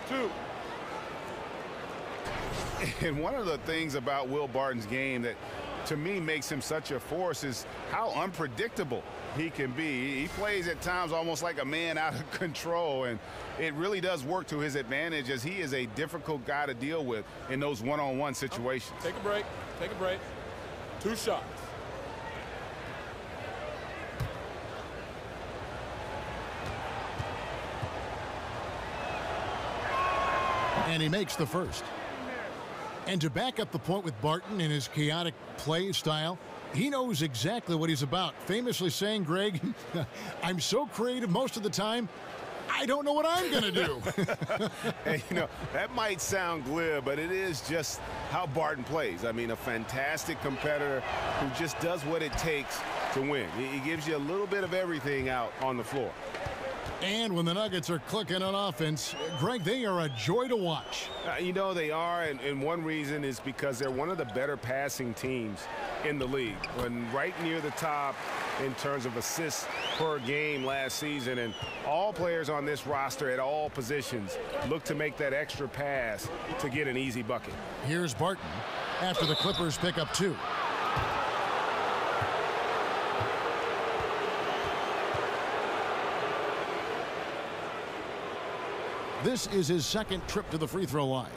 2. And one of the things about Will Barton's game that to me makes him such a force is how unpredictable he can be. He plays at times almost like a man out of control, and it really does work to his advantage as he is a difficult guy to deal with in those one-on-one situations. Take a break. Take a break. 2 shots. And he makes the first. And to back up the point with Barton in his chaotic play style, he knows exactly what he's about. Famously saying, Greg, I'm so creative most of the time, I don't know what I'm going to do. And, you know, that might sound glib, but it is just how Barton plays. I mean, a fantastic competitor who just does what it takes to win. It gives you a little bit of everything out on the floor. And when the Nuggets are clicking on offense, Greg, they are a joy to watch. You know they are, and one reason is because they're one of the better passing teams in the league. When right near the top in terms of assists per game last season, and all players on this roster at all positions look to make that extra pass to get an easy bucket. Here's Barton after the Clippers pick up 2. This is his second trip to the free throw line.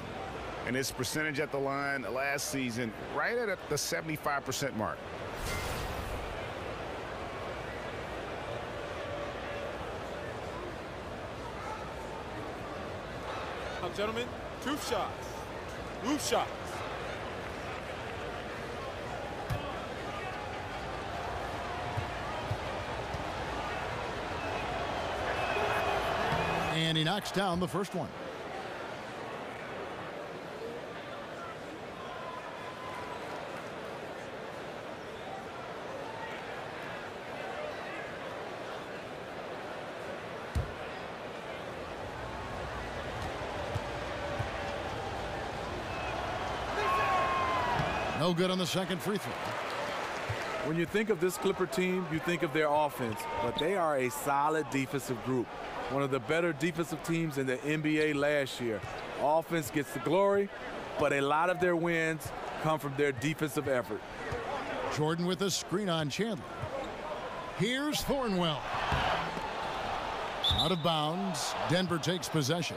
And his percentage at the line last season right at the 75% mark. Now, gentlemen, 2 shots. 2 shots. And he knocks down the first one. No good on the second free throw. When you think of this Clipper team, you think of their offense, but they are a solid defensive group. One of the better defensive teams in the NBA last year. Offense gets the glory, but a lot of their wins come from their defensive effort. Jordan with a screen on Chandler. Here's Thornwell. Out of bounds. Denver takes possession.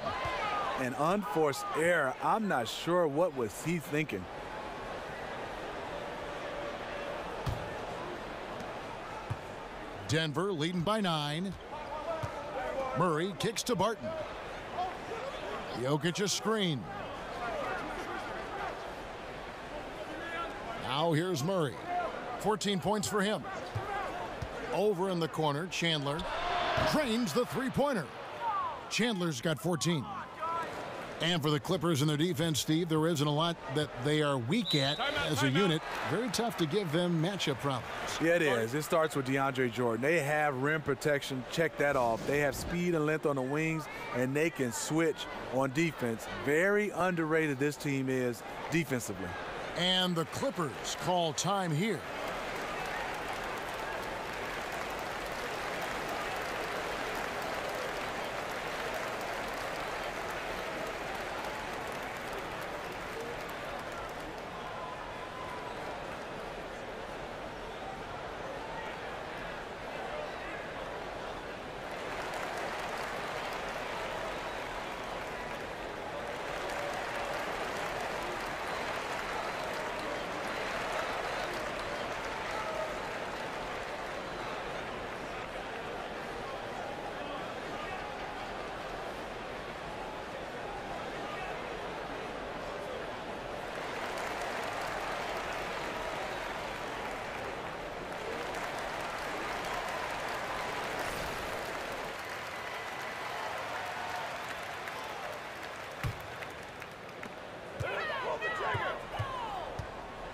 An unforced error. I'm not sure what was he thinking. Denver leading by 9. Murray kicks to Barton. Jokic a screen. Now here's Murray. 14 points for him. Over in the corner, Chandler drains the three-pointer. Chandler's got 14. And for the Clippers and their defense, Steve, there isn't a lot that they are weak at as a unit. Very tough to give them matchup problems. Yeah, it is. It starts with DeAndre Jordan. They have rim protection. Check that off. They have speed and length on the wings, and they can switch on defense. Very underrated this team is defensively. And the Clippers call time here.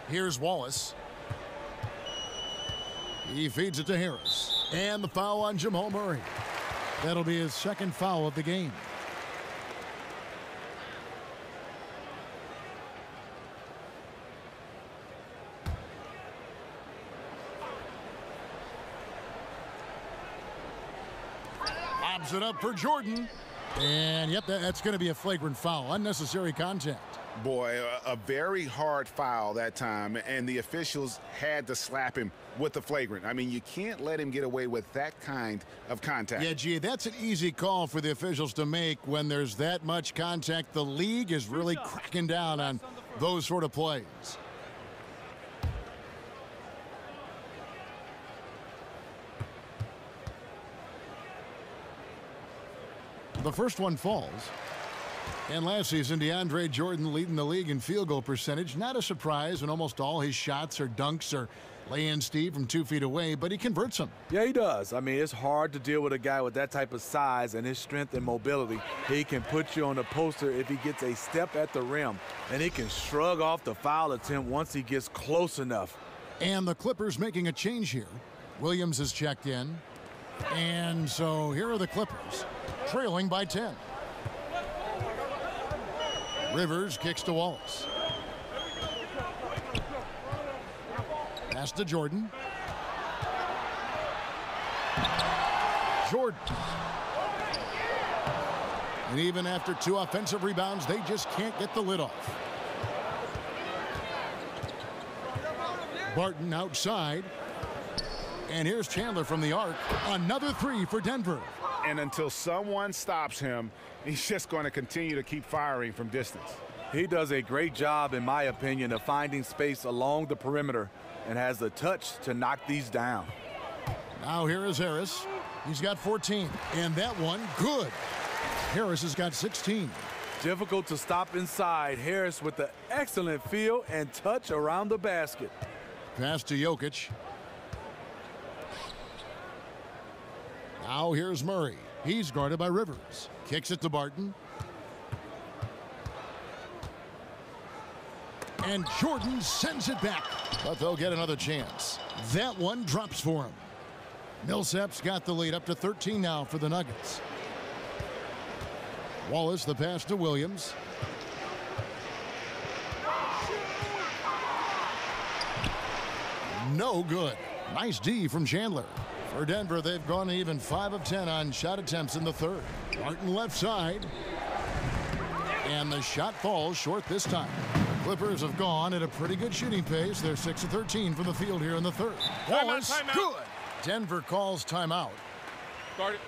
Here's Wallace. He feeds it to Harris. And the foul on Jamal Murray. That'll be his second foul of the game. Lobs it up for Jordan. And, yep, that's going to be a flagrant foul. Unnecessary contact. Boy, a very hard foul that time, and the officials had to slap him with the flagrant. I mean, you can't let him get away with that kind of contact. Yeah, gee, that's an easy call for the officials to make when there's that much contact. The league is really cracking down on those sort of plays. The first one falls. And last season, DeAndre Jordan leading the league in field goal percentage. Not a surprise when almost all his shots or dunks are lay-in, Steve, from 2 feet away, but he converts them. Yeah, he does. I mean, it's hard to deal with a guy with that type of size and his strength and mobility. He can put you on the poster if he gets a step at the rim, and he can shrug off the foul attempt once he gets close enough. And the Clippers making a change here. Williams is checked in. And so here are the Clippers, trailing by 10. Rivers kicks to Wallace. Pass to Jordan. Jordan. And even after 2 offensive rebounds, they just can't get the lid off. Barton outside. And here's Chandler from the arc. Another 3 for Denver. And until someone stops him, he's just going to continue to keep firing from distance. He does a great job, in my opinion, of finding space along the perimeter and has the touch to knock these down. Now here is Harris. He's got 14. And that one, good. Harris has got 16. Difficult to stop inside. Harris with the excellent feel and touch around the basket. Pass to Jokic. Now here's Murray. He's guarded by Rivers. Kicks it to Barton. And Jordan sends it back. But they'll get another chance. That one drops for him. Millsap's got the lead up to 13 now for the Nuggets. Wallace, the pass to Williams. No good. Nice D from Chandler. For Denver, they've gone even 5 of 10 on shot attempts in the third. Martin left side. And the shot falls short this time. The Clippers have gone at a pretty good shooting pace. They're 6 of 13 from the field here in the third. Wallace, timeout. good. Denver calls timeout. Start it.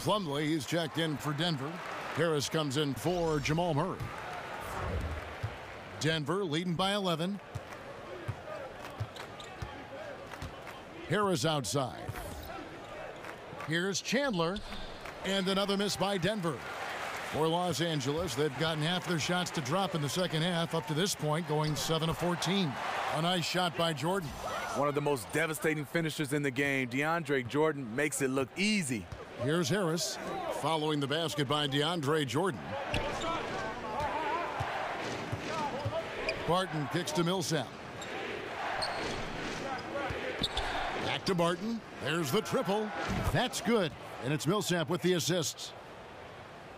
Plumlee, he's checked in for Denver. Harris comes in for Jamal Murray. Denver leading by 11. Harris outside. Here's Chandler. And another miss by Denver. For Los Angeles, they've gotten half their shots to drop in the second half up to this point, going 7 of 14. A nice shot by Jordan. One of the most devastating finishers in the game. DeAndre Jordan makes it look easy. Here's Harris following the basket by DeAndre Jordan. Barton kicks to Millsap. Back to Barton. There's the triple. That's good. And it's Millsap with the assists.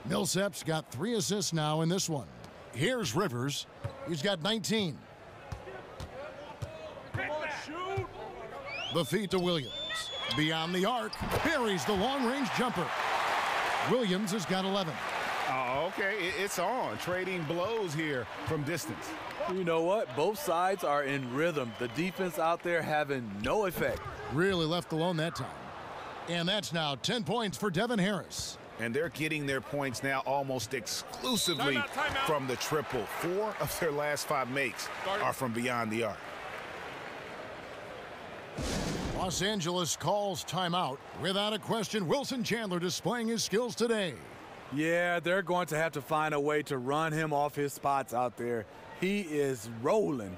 Millsap's got 3 assists now in this one. Here's Rivers. He's got 19. The feed to Williams. Beyond the arc, buries the long-range jumper. Williams has got 11. Oh, okay, it's on. Trading blows here from distance. You know what? Both sides are in rhythm. The defense out there having no effect. Really left alone that time. And that's now 10 points for Devin Harris. And they're getting their points now almost exclusively from the triple. 4 of their last 5 makes are from beyond the arc. Los Angeles calls timeout. Without a question, Wilson Chandler displaying his skills today. Yeah, they're going to have to find a way to run him off his spots out there. He is rolling.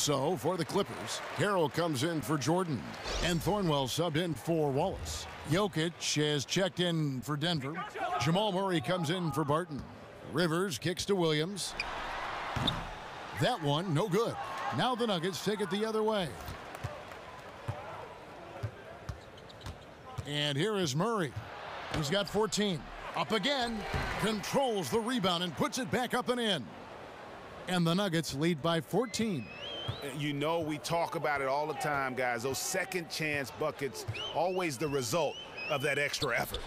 So for the Clippers, Harrell comes in for Jordan, and Thornwell subbed in for Wallace. Jokic has checked in for Denver. Jamal Murray comes in for Barton. Rivers kicks to Williams. That one, no good. Now the Nuggets take it the other way. And here is Murray. He's got 14. Up again. Controls the rebound and puts it back up and in. And the Nuggets lead by 14. You know, we talk about it all the time, guys. Those second chance buckets, always the result of that extra effort.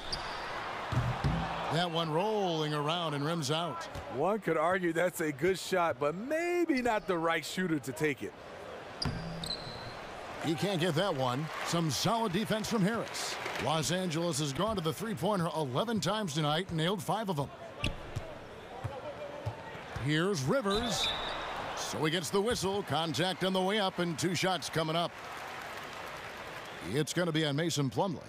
That one rolling around and rims out. One could argue that's a good shot, but maybe not the right shooter to take it. He can't get that one. Some solid defense from Harris. Los Angeles has gone to the three-pointer 11 times tonight and nailed 5 of them. Here's Rivers. So he gets the whistle. Contact on the way up and 2 shots coming up. It's going to be on Mason Plumlee.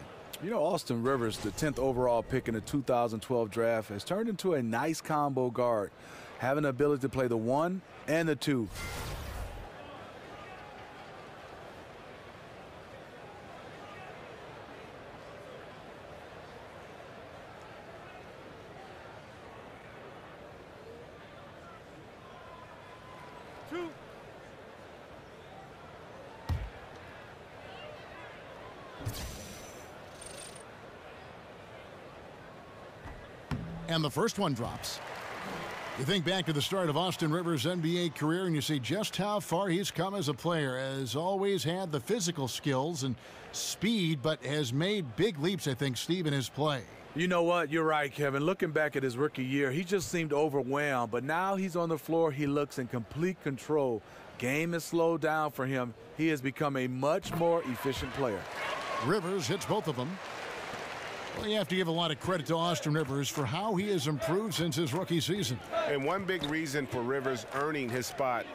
You know, Austin Rivers, the 10th overall pick in the 2012 draft, has turned into a nice combo guard, having the ability to play the 1 and the 2. And the first one drops. You think back to the start of Austin Rivers' NBA career and you see just how far he's come as a player. Has always had the physical skills and speed, but has made big leaps, I think, Steve, in his play. You know what? You're right, Kevin. Looking back at his rookie year, he just seemed overwhelmed. But now he's on the floor. He looks in complete control. Game has slowed down for him. He has become a much more efficient player. Rivers hits both of them. Well, you have to give a lot of credit to Austin Rivers for how he has improved since his rookie season. And one big reason for Rivers earning his spot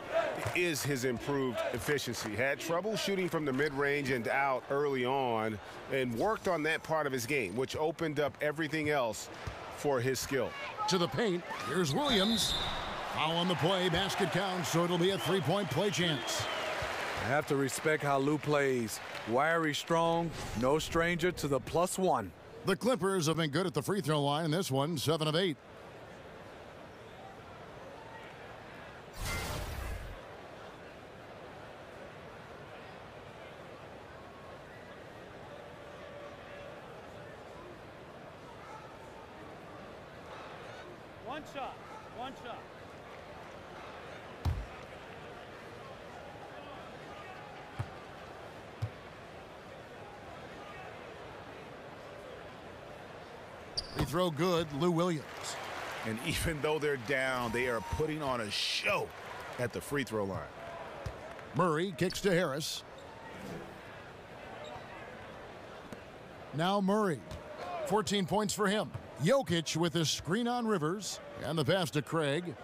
is his improved efficiency. Had trouble shooting from the mid-range and out early on and worked on that part of his game, which opened up everything else for his skill. To the paint, here's Williams. Foul on the play, basket counts, so it'll be a 3-point play chance. I have to respect how Lou plays. Wiry, strong, no stranger to the +1. The Clippers have been good at the free throw line in this one, 7 of 8. One shot. Free throw good, Lou Williams. And even though they're down, they are putting on a show at the free throw line. Murray kicks to Harris. Now Murray. 14 points for him. Jokic with a screen on Rivers. And the pass to Craig.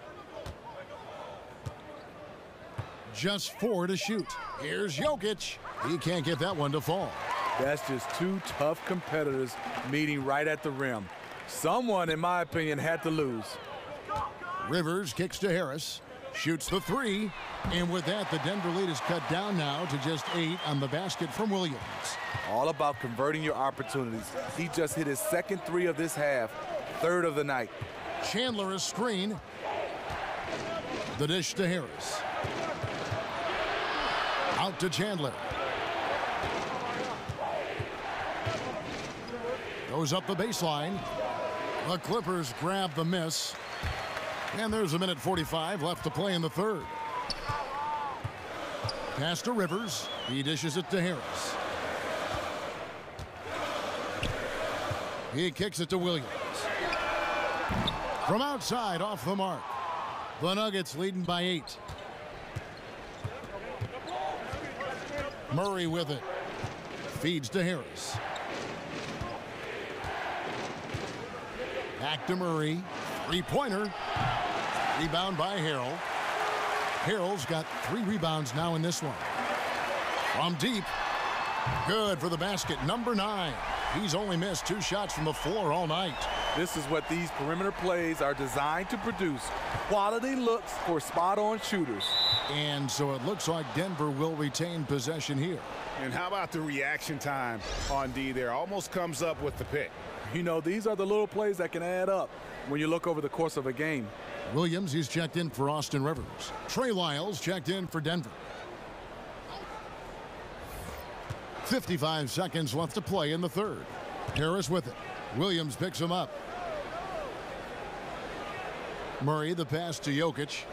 Just 4 to shoot. Here's Jokic. He can't get that one to fall. That's just 2 tough competitors meeting right at the rim. Someone, in my opinion, had to lose. Rivers kicks to Harris. Shoots the 3. And with that, the Denver lead is cut down now to just 8 on the basket from Williams. All about converting your opportunities. He just hit his second 3 of this half, 3rd of the night. Chandler is screen. The dish to Harris. Out to Chandler. Goes up the baseline. The Clippers grab the miss. And there's a minute 45 left to play in the 3rd. Pass to Rivers. He dishes it to Harris. He kicks it to Williams. From outside, off the mark. The Nuggets leading by 8. Murray with it. Feeds to Harris. Back to Murray. 3-pointer. Rebound by Harrell. Harrell's got 3 rebounds now in this one. From deep. Good for the basket. Number 9. He's only missed 2 shots from the floor all night. This is what these perimeter plays are designed to produce. Quality looks for spot-on shooters. And so it looks like Denver will retain possession here. And how about the reaction time on D there? Almost comes up with the pick. You know, these are the little plays that can add up when you look over the course of a game. Williams, he's checked in for Austin Rivers. Trey Lyles checked in for Denver. 55 seconds left to play in the third. Harris with it. Williams picks him up. Murray, the pass to Jokic.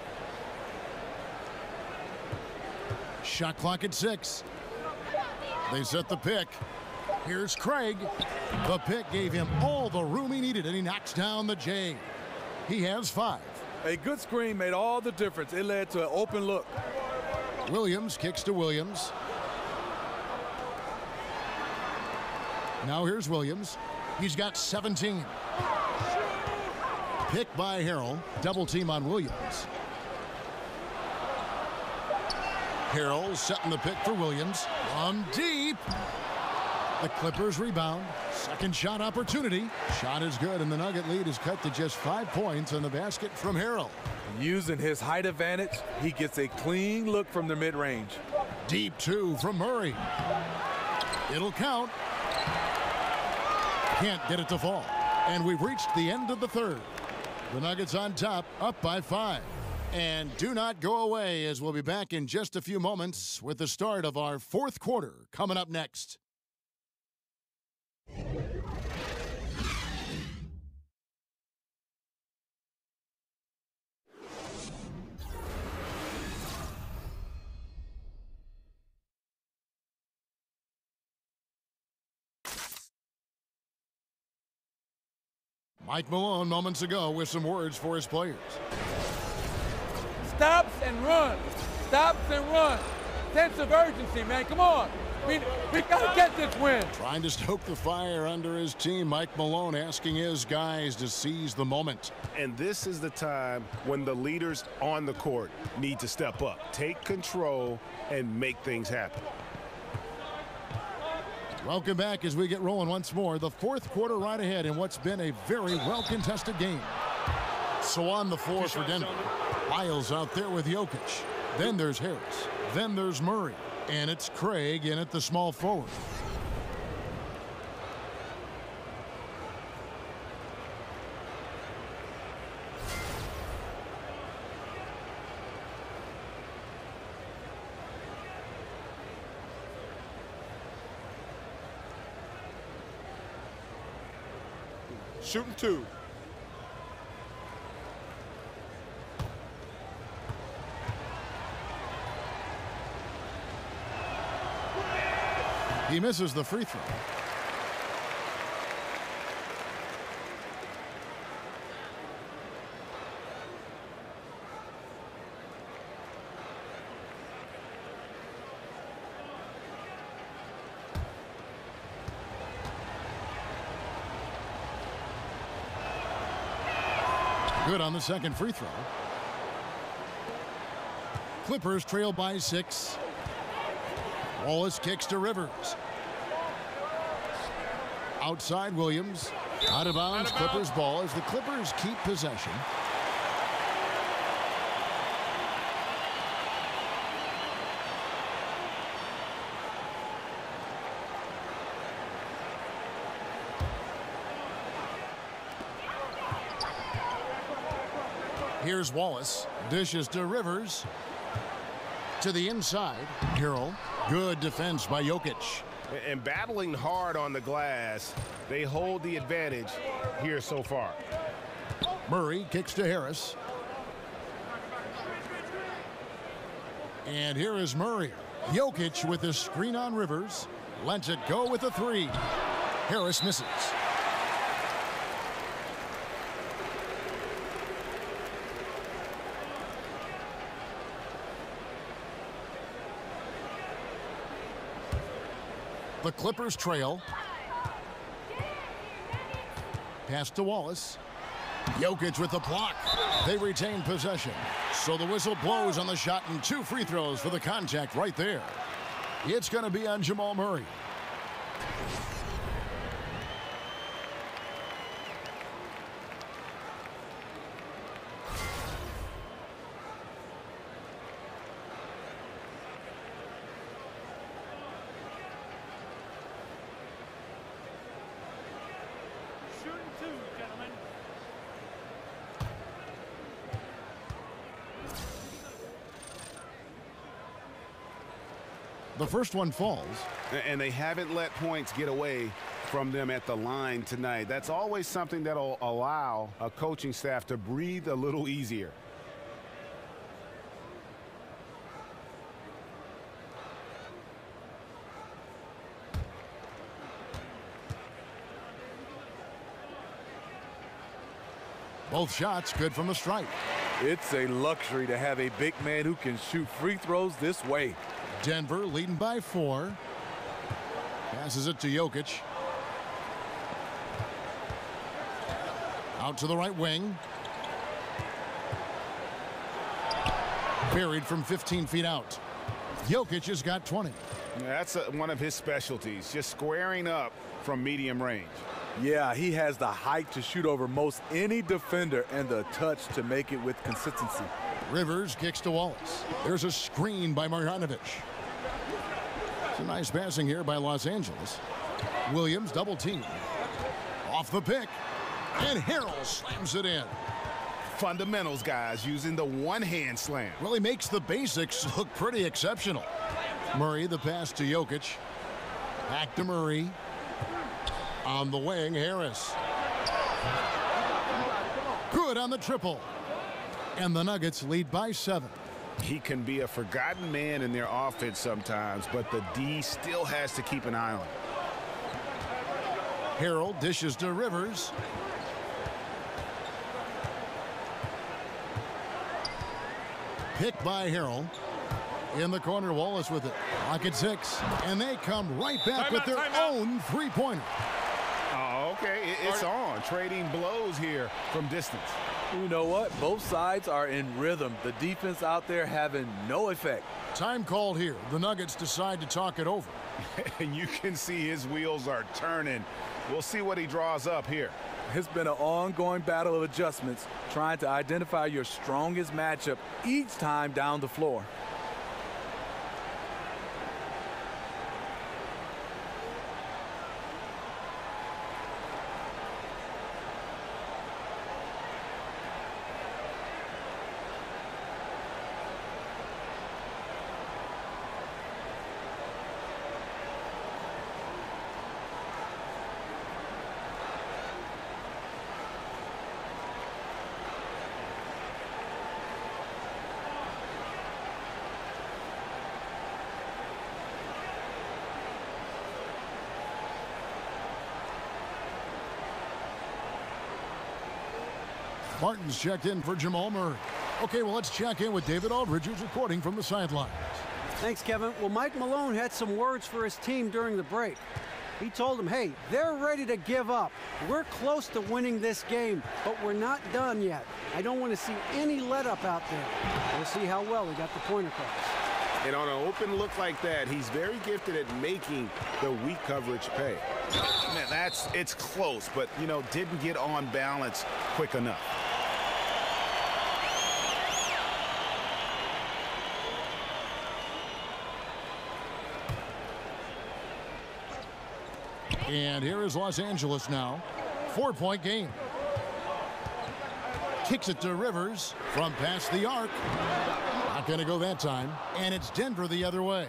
Shot clock at 6. They set the pick. Here's Craig. The pick gave him all the room he needed, and he knocks down the J. He has 5. A good screen made all the difference. It led to an open look. Williams kicks to Williams. Now here's Williams. He's got 17. Pick by Harrell. Double team on Williams. Harrell setting the pick for Williams. From deep. The Clippers rebound. Second shot opportunity. Shot is good, and the Nugget lead is cut to just 5 points on the basket from Harrell. Using his height advantage, he gets a clean look from the mid-range. Deep 2 from Murray. It'll count. Can't get it to fall. And we've reached the end of the third. The Nuggets on top, up by 5. And do not go away, as we'll be back in just a few moments with the start of our fourth quarter coming up next. Mike Malone moments ago with some words for his players. Stops and run. Stops and run. Sense of urgency, man. Come on. We got to get this win. Trying to stoke the fire under his team. Mike Malone asking his guys to seize the moment. And this is the time when the leaders on the court need to step up, take control, and make things happen. Welcome back as we get rolling once more. The fourth quarter right ahead in what's been a very well-contested game. So on the floor for Denver. Lyles out there with Jokic. Then there's Harris. Then there's Murray. And it's Craig in at the small forward. Shooting 2. He misses the free throw. Good on the second free throw. Clippers trail by 6. Wallace kicks to Rivers. Outside Williams. Out of bounds, Clippers ball as the Clippers keep possession. Here's Wallace. Dishes to Rivers. To the inside. Harrell. Good defense by Jokic. And battling hard on the glass, they hold the advantage here so far. Murray kicks to Harris. And here is Murray. Jokic with the screen on Rivers. Lets it go with a 3. Harris misses. The Clippers trail. Pass to Wallace. Jokic with the block. They retain possession. So the whistle blows on the shot and 2 free throws for the contact right there. It's going to be on Jamal Murray. The first one falls. And they haven't let points get away from them at the line tonight. That's always something that'll allow a coaching staff to breathe a little easier. Both shots good from the stripe. It's a luxury to have a big man who can shoot free throws this way. Denver leading by 4. Passes it to Jokic. Out to the right wing. Buried from 15 feet out. Jokic has got 20. That's one of his specialties, just squaring up from medium range. Yeah, he has the height to shoot over most any defender and the touch to make it with consistency. Rivers kicks to Wallace. There's a screen by Marjanovic. It's a nice passing here by Los Angeles. Williams double team. Off the pick. And Harrell slams it in. Fundamentals, guys, using the one-hand slam. Really makes the basics look pretty exceptional. Murray, the pass to Jokic. Back to Murray. On the wing, Harris. Good on the triple. And the Nuggets lead by 7. He can be a forgotten man in their offense sometimes, but the D still has to keep an eye on him. Harrell dishes to Rivers. Picked by Harrell. In the corner, Wallace with it. Pocket 6. And they come right back with their own three-pointer. Oh, okay. It's on. Trading blows here from distance. You know what? Both sides are in rhythm. The defense out there having no effect. Time called here. The Nuggets decide to talk it over. And you can see his wheels are turning. We'll see what he draws up here. It's been an ongoing battle of adjustments, trying to identify your strongest matchup each time down the floor. Martin's checked in for Jamal Murray. Okay, well, let's check in with David Aldridge, who's reporting from the sidelines. Thanks, Kevin. Well, Mike Malone had some words for his team during the break. He told them, hey, they're ready to give up. We're close to winning this game, but we're not done yet. I don't want to see any let-up out there. We'll see how well he got the point across. And on an open look like that, he's very gifted at making the weak coverage pay. Man, it's close, but, you know, didn't get on balance quick enough. And here is Los Angeles now. 4-point game. Kicks it to Rivers from past the arc. Not going to go that time. And it's Denver the other way.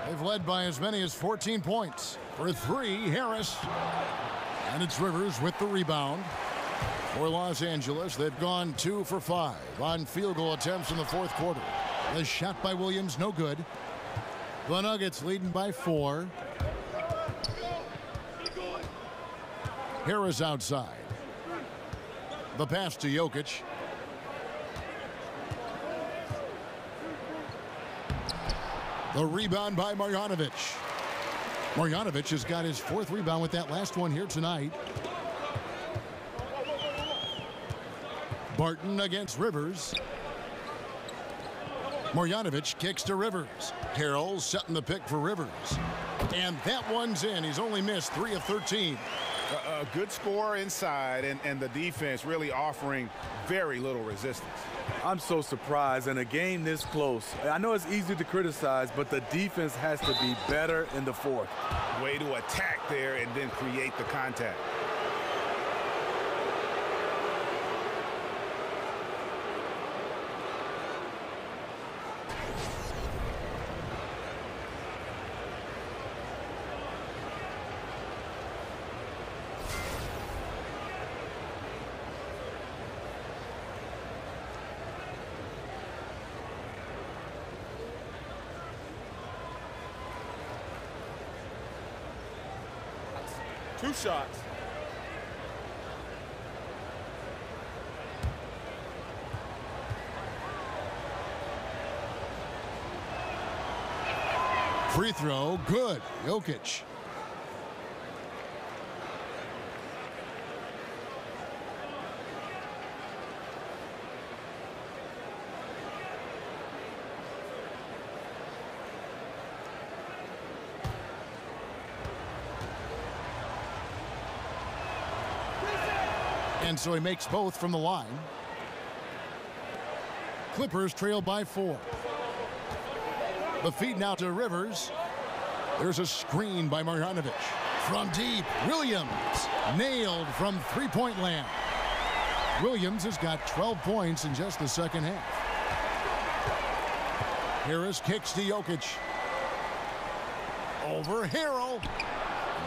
They've led by as many as 14 points. For 3, Harris. And it's Rivers with the rebound. For Los Angeles, they've gone 2 for 5 on field goal attempts in the fourth quarter. The shot by Williams, no good. The Nuggets leading by 4. Harris outside. The pass to Jokic. The rebound by Marjanovic. Marjanovic has got his 4th rebound with that last one here tonight. Barton against Rivers. Marjanovic kicks to Rivers. Harrell setting the pick for Rivers. And that one's in. He's only missed 3 of 13. A good score inside, and the defense really offering very little resistance. I'm so surprised in a game this close. I know it's easy to criticize, but the defense has to be better in the fourth. Way to attack there and then create the contact. 2 shots. Free throw, good. Jokic. And so he makes both from the line. Clippers trail by 4. The feed now to Rivers. There's a screen by Marjanovic. From deep, Williams nailed from three-point land. Williams has got 12 points in just the second half. Harris kicks to Jokic. Over Harrell.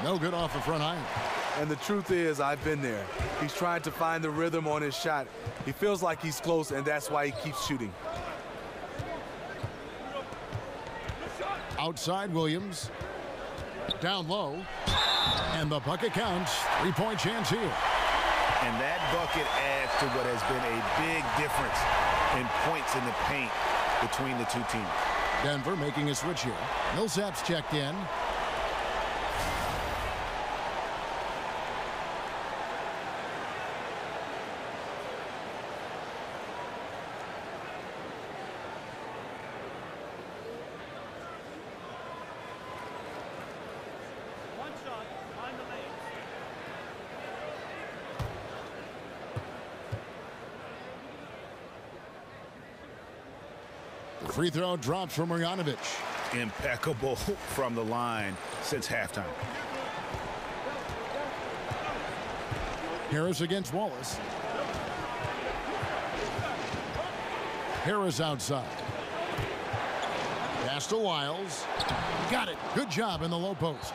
No good off the front iron. And the truth is, I've been there. He's trying to find the rhythm on his shot. He feels like he's close, and that's why he keeps shooting. Outside Williams. Down low. And the bucket counts. Three-point chance here. And that bucket adds to what has been a big difference in points in the paint between the two teams. Denver making a switch here. Millsap's checked in. Free throw drops from Marjanovic. Impeccable from the line since halftime. Harris against Wallace. Harris outside. Pass to Lyles. Got it. Good job in the low post.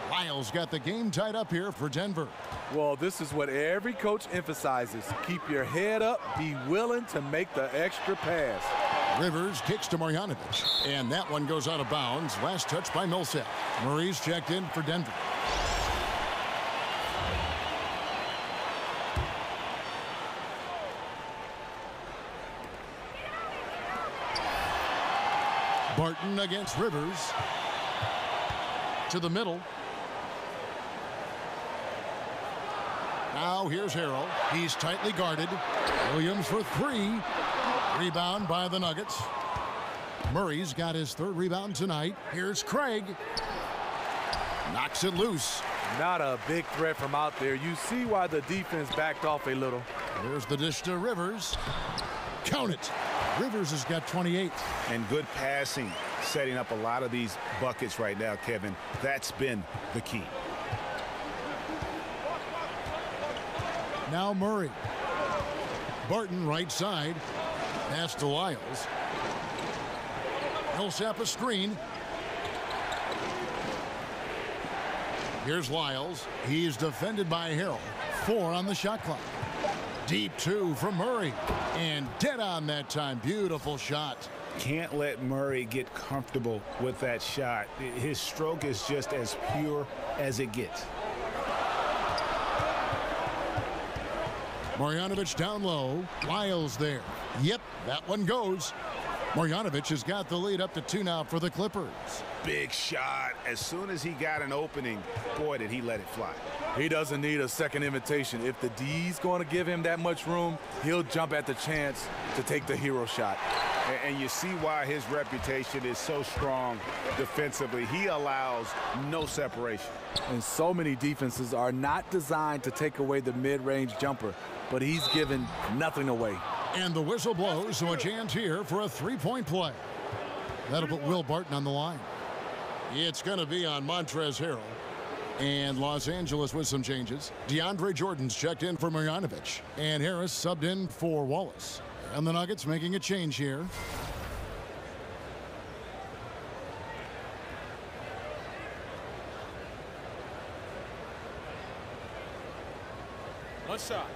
Lyles got the game tied up here for Denver. Well, this is what every coach emphasizes. Keep your head up. Be willing to make the extra pass. Rivers kicks to Marjanovic, and that one goes out of bounds. Last touch by Millsap. Murray's checked in for Denver. Barton against Rivers. To the middle. Now here's Harrell. He's tightly guarded. Williams for 3. Rebound by the Nuggets. Murray's got his 3rd rebound tonight. Here's Craig. Knocks it loose. Not a big threat from out there. You see why the defense backed off a little. There's the dish to Rivers. Count it. Rivers has got 28. And good passing, setting up a lot of these buckets right now, Kevin. That's been the key. Now Murray. Barton right side. Pass to Lyles. Millsap a screen. Here's Lyles. He's defended by Harrell. 4 on the shot clock. Deep 2 from Murray. And dead on that time. Beautiful shot. Can't let Murray get comfortable with that shot. His stroke is just as pure as it gets. Marjanovic down low. Lyles there. Yep, that one goes. Marjanovic has got the lead up to 2 now for the Clippers. Big shot. As soon as he got an opening, boy, did he let it fly. He doesn't need a second invitation. If the D's going to give him that much room, he'll jump at the chance to take the hero shot. And you see why his reputation is so strong defensively. He allows no separation. And so many defenses are not designed to take away the mid-range jumper, but he's given nothing away. And the whistle blows, so a chance here for a 3-point play. That'll put Will Barton on the line. It's going to be on Montrezl Harrell. And Los Angeles with some changes. DeAndre Jordan's checked in for Marjanovic. And Harris subbed in for Wallace. And the Nuggets making a change here. One shot.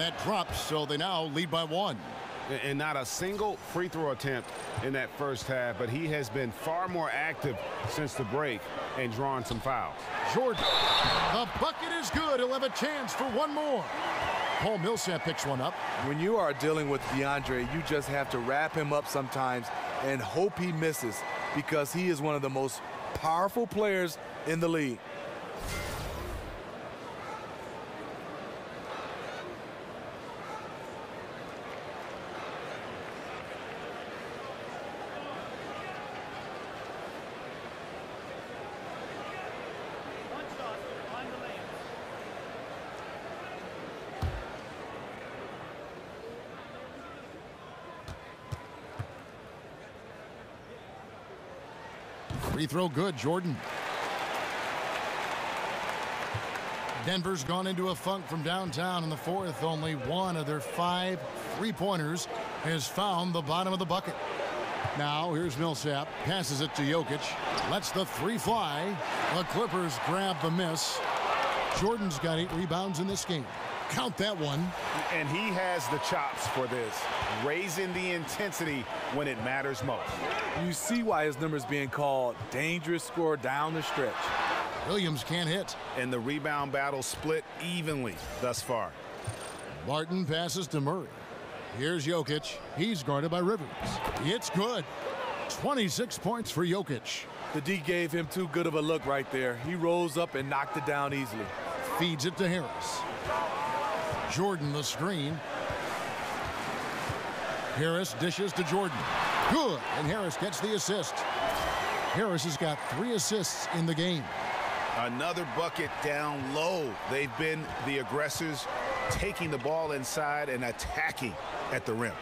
that drops, so they now lead by 1. And not a single free throw attempt in that first half, but he has been far more active since the break and drawn some fouls. Jordan, the bucket is good. He'll have a chance for one more. Paul Millsap picks one up. When you are dealing with DeAndre, you just have to wrap him up sometimes and hope he misses, because he is one of the most powerful players in the league. Free throw good, Jordan. Denver's gone into a funk from downtown in the fourth. Only one of their 5 3-pointers has found the bottom of the bucket. Now here's Millsap, passes it to Jokic, lets the 3 fly. The Clippers grab the miss. Jordan's got 8 rebounds in this game. Count that one. And he has the chops for this, raising the intensity when it matters most. You see why his number's being called dangerous scorer down the stretch. Williams can't hit. And the rebound battle split evenly thus far. Barton passes to Murray. Here's Jokic. He's guarded by Rivers. It's good. 26 points for Jokic. The D gave him too good of a look right there. He rose up and knocked it down easily. Feeds it to Harris. Jordan the screen. Harris dishes to Jordan. Good, and Harris gets the assist. Harris has got 3 assists in the game. Another bucket down low. They've been the aggressors, taking the ball inside and attacking at the rim.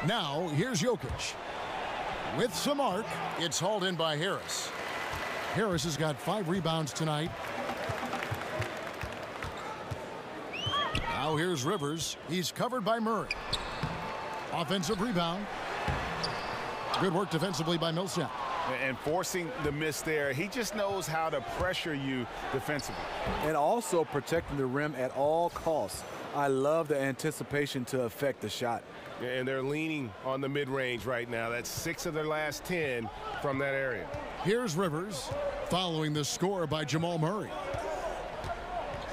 Now, here's Jokic. With some arc, it's hauled in by Harris. Harris has got 5 rebounds tonight. Now here's Rivers. He's covered by Murray. Offensive rebound. Good work defensively by Millsap. And forcing the miss there, he just knows how to pressure you defensively. And also protecting the rim at all costs. I love the anticipation to affect the shot. And they're leaning on the mid-range right now. That's 6 of their last 10 from that area. Here's Rivers, following the score by Jamal Murray.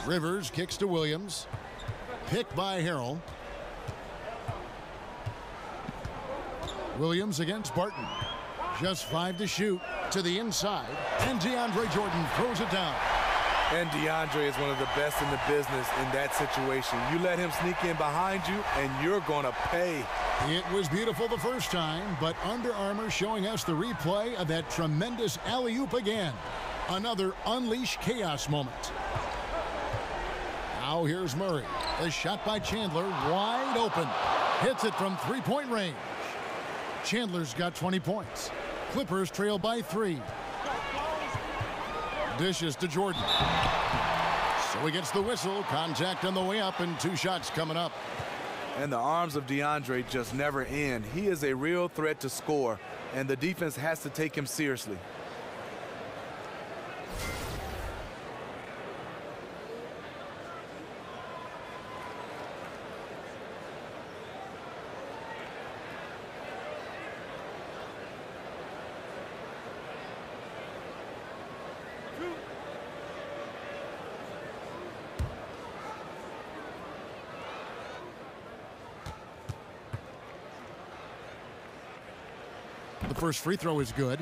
Rivers kicks to Williams. Picked by Harrell. Williams against Barton. Just 5 to shoot to the inside. And DeAndre Jordan throws it down. And DeAndre is one of the best in the business in that situation. You let him sneak in behind you, and you're going to pay. It was beautiful the first time, but Under Armour showing us the replay of that tremendous alley-oop again. Another unleash chaos moment. Now here's Murray. The shot by Chandler, wide open. Hits it from 3-point range. Chandler's got 20 points. Clippers trail by 3. Dishes to Jordan. So he gets the whistle. Contact on the way up, and 2 shots coming up. And the arms of DeAndre just never end. He is a real threat to score, and the defense has to take him seriously. The first free throw is good.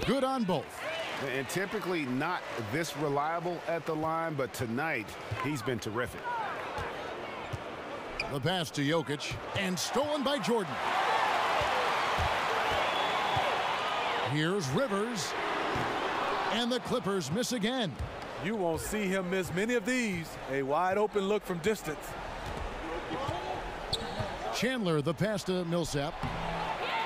Good on both. And typically not this reliable at the line, but tonight he's been terrific. The pass to Jokic, and stolen by Jordan. Here's Rivers, and the Clippers miss again. You won't see him miss many of these. A wide open look from distance. Chandler, the pass to Millsap.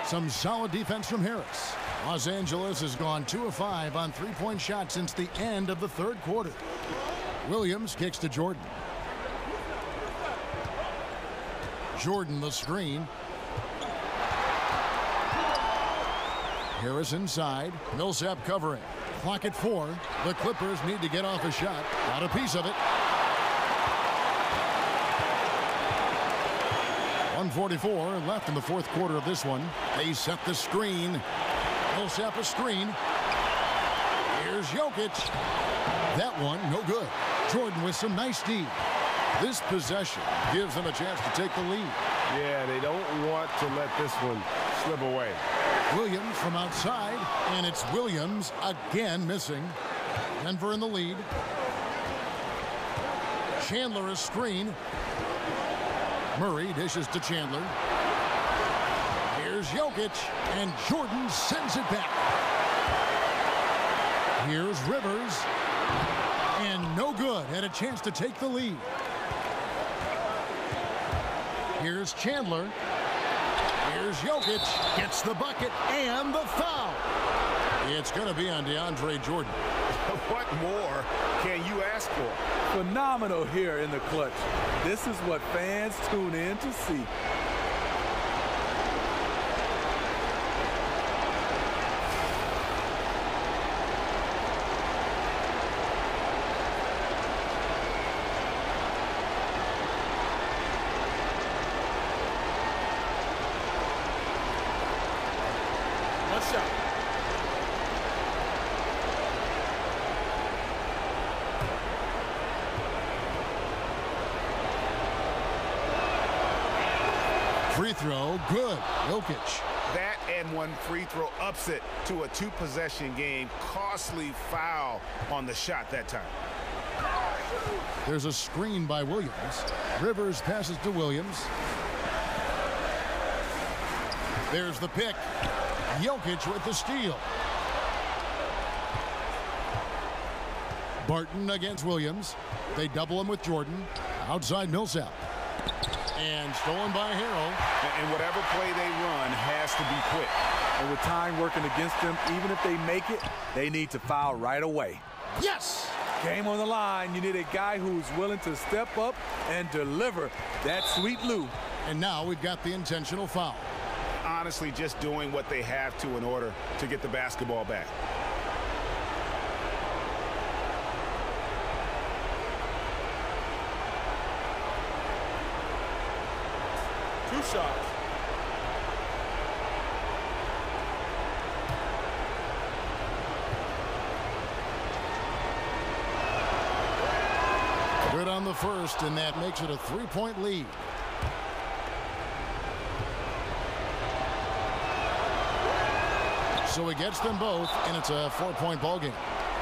Some solid defense from Harris. Los Angeles has gone 2 of 5 on three-point shots since the end of the third quarter. Williams kicks to Jordan. Jordan the screen. Harris inside. Millsap covering. Clock at 4. The Clippers need to get off a shot. Got a piece of it. 1:44 left in the fourth quarter of this one. They set the screen. Millsap a screen. Here's Jokic. That one, no good. Jordan with some nice D. This possession gives them a chance to take the lead. Yeah, they don't want to let this one slip away. Williams from outside, and it's Williams again missing. Denver in the lead. Chandler a screen. Murray dishes to Chandler. Here's Jokic, and Jordan sends it back. Here's Rivers, and no good. Had a chance to take the lead. Here's Chandler. Here's Jokic. Gets the bucket and the foul. It's going to be on DeAndre Jordan. What more can you ask for? Phenomenal here in the clutch. This is what fans tune in to see. Free throw, good. Jokic. That and one free throw ups it to a two-possession game. Costly foul on the shot that time. There's a screen by Williams. Rivers passes to Williams. There's the pick. Jokic with the steal. Barton against Williams. They double him with Jordan. Outside Millsap. And stolen by Harrell. And whatever play they run has to be quick. And with time working against them, even if they make it, they need to foul right away. Yes! Game on the line. You need a guy who's willing to step up and deliver that sweet Lou. And now we've got the intentional foul. Honestly, just doing what they have to in order to get the basketball back. Two shots. Good on the first, and that makes it a three-point lead. So he gets them both, and it's a four-point ball game.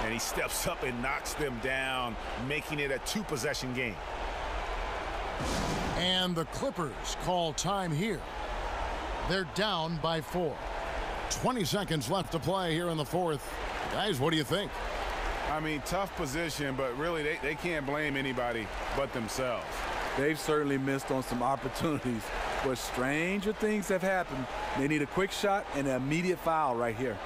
And he steps up and knocks them down, making it a two-possession game. And the Clippers call time here. They're down by 4. 20 seconds left to play here in the fourth. Guys, what do you think? I mean, tough position, but really they can't blame anybody but themselves. They've certainly missed on some opportunities, but stranger things have happened. They need a quick shot and an immediate foul right here.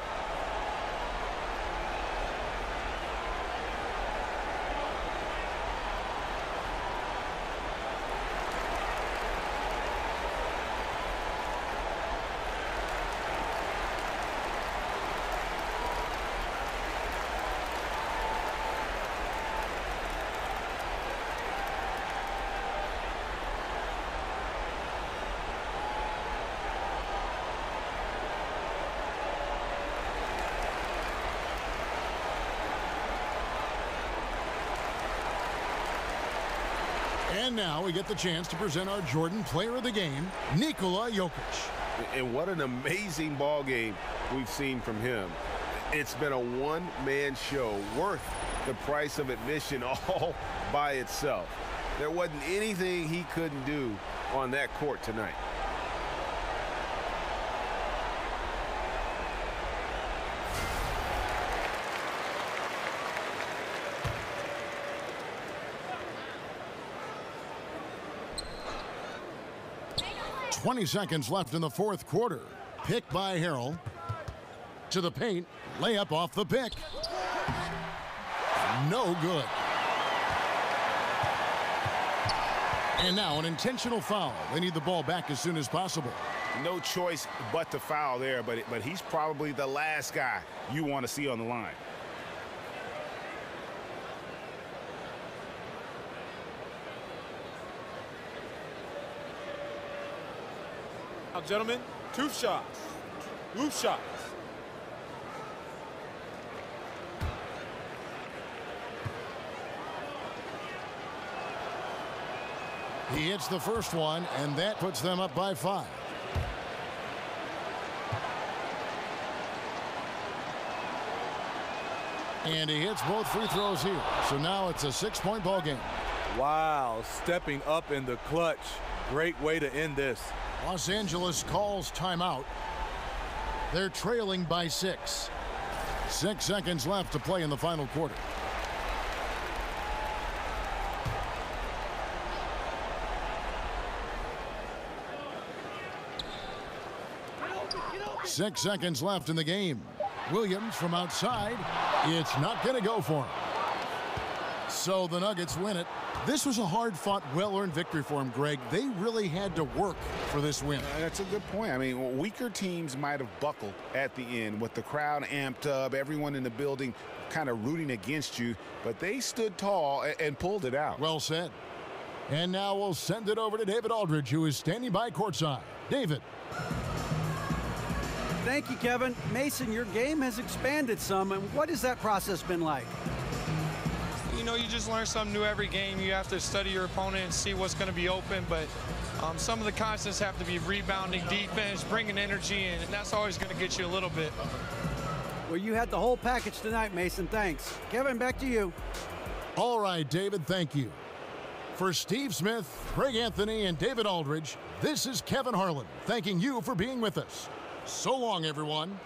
And now we get the chance to present our Jordan Player of the Game, Nikola Jokic. And what an amazing ball game we've seen from him. It's been a one-man show worth the price of admission all by itself. There wasn't anything he couldn't do on that court tonight. .20 seconds left in the fourth quarter. Pick by Harrell. To the paint, layup off the pick. No good. And now an intentional foul. They need the ball back as soon as possible. No choice but to foul there, but he's probably the last guy you want to see on the line. Now, gentlemen, 2 shots. Loose shots. He hits the first one, and that puts them up by 5. And he hits both free throws here. So now it's a 6-point ball game. Wow, stepping up in the clutch. Great way to end this. Los Angeles calls timeout. They're trailing by 6. 6 seconds left to play in the final quarter. Six seconds left in the game. Williams from outside. It's not going to go for him. So the Nuggets win it. This was a hard-fought, well-earned victory for him, Greg. They really had to work for this win. That's a good point. I mean, weaker teams might have buckled at the end with the crowd amped up, everyone in the building kind of rooting against you, but they stood tall and pulled it out. Well said. And now we'll send it over to David Aldridge, who is standing by courtside. David. Thank you, Kevin. Mason, your game has expanded some, and what has that process been like? You know, you just learn something new every game. You have to study your opponent and see what's going to be open, but some of the constants have to be rebounding, defense, bringing energy in, and that's always going to get you a little bit. Well, you had the whole package tonight, Mason. Thanks. Kevin, back to you. All right, David, thank you. For Steve Smith, Greg Anthony, and David Aldridge, this is Kevin Harlan thanking you for being with us. So long, everyone.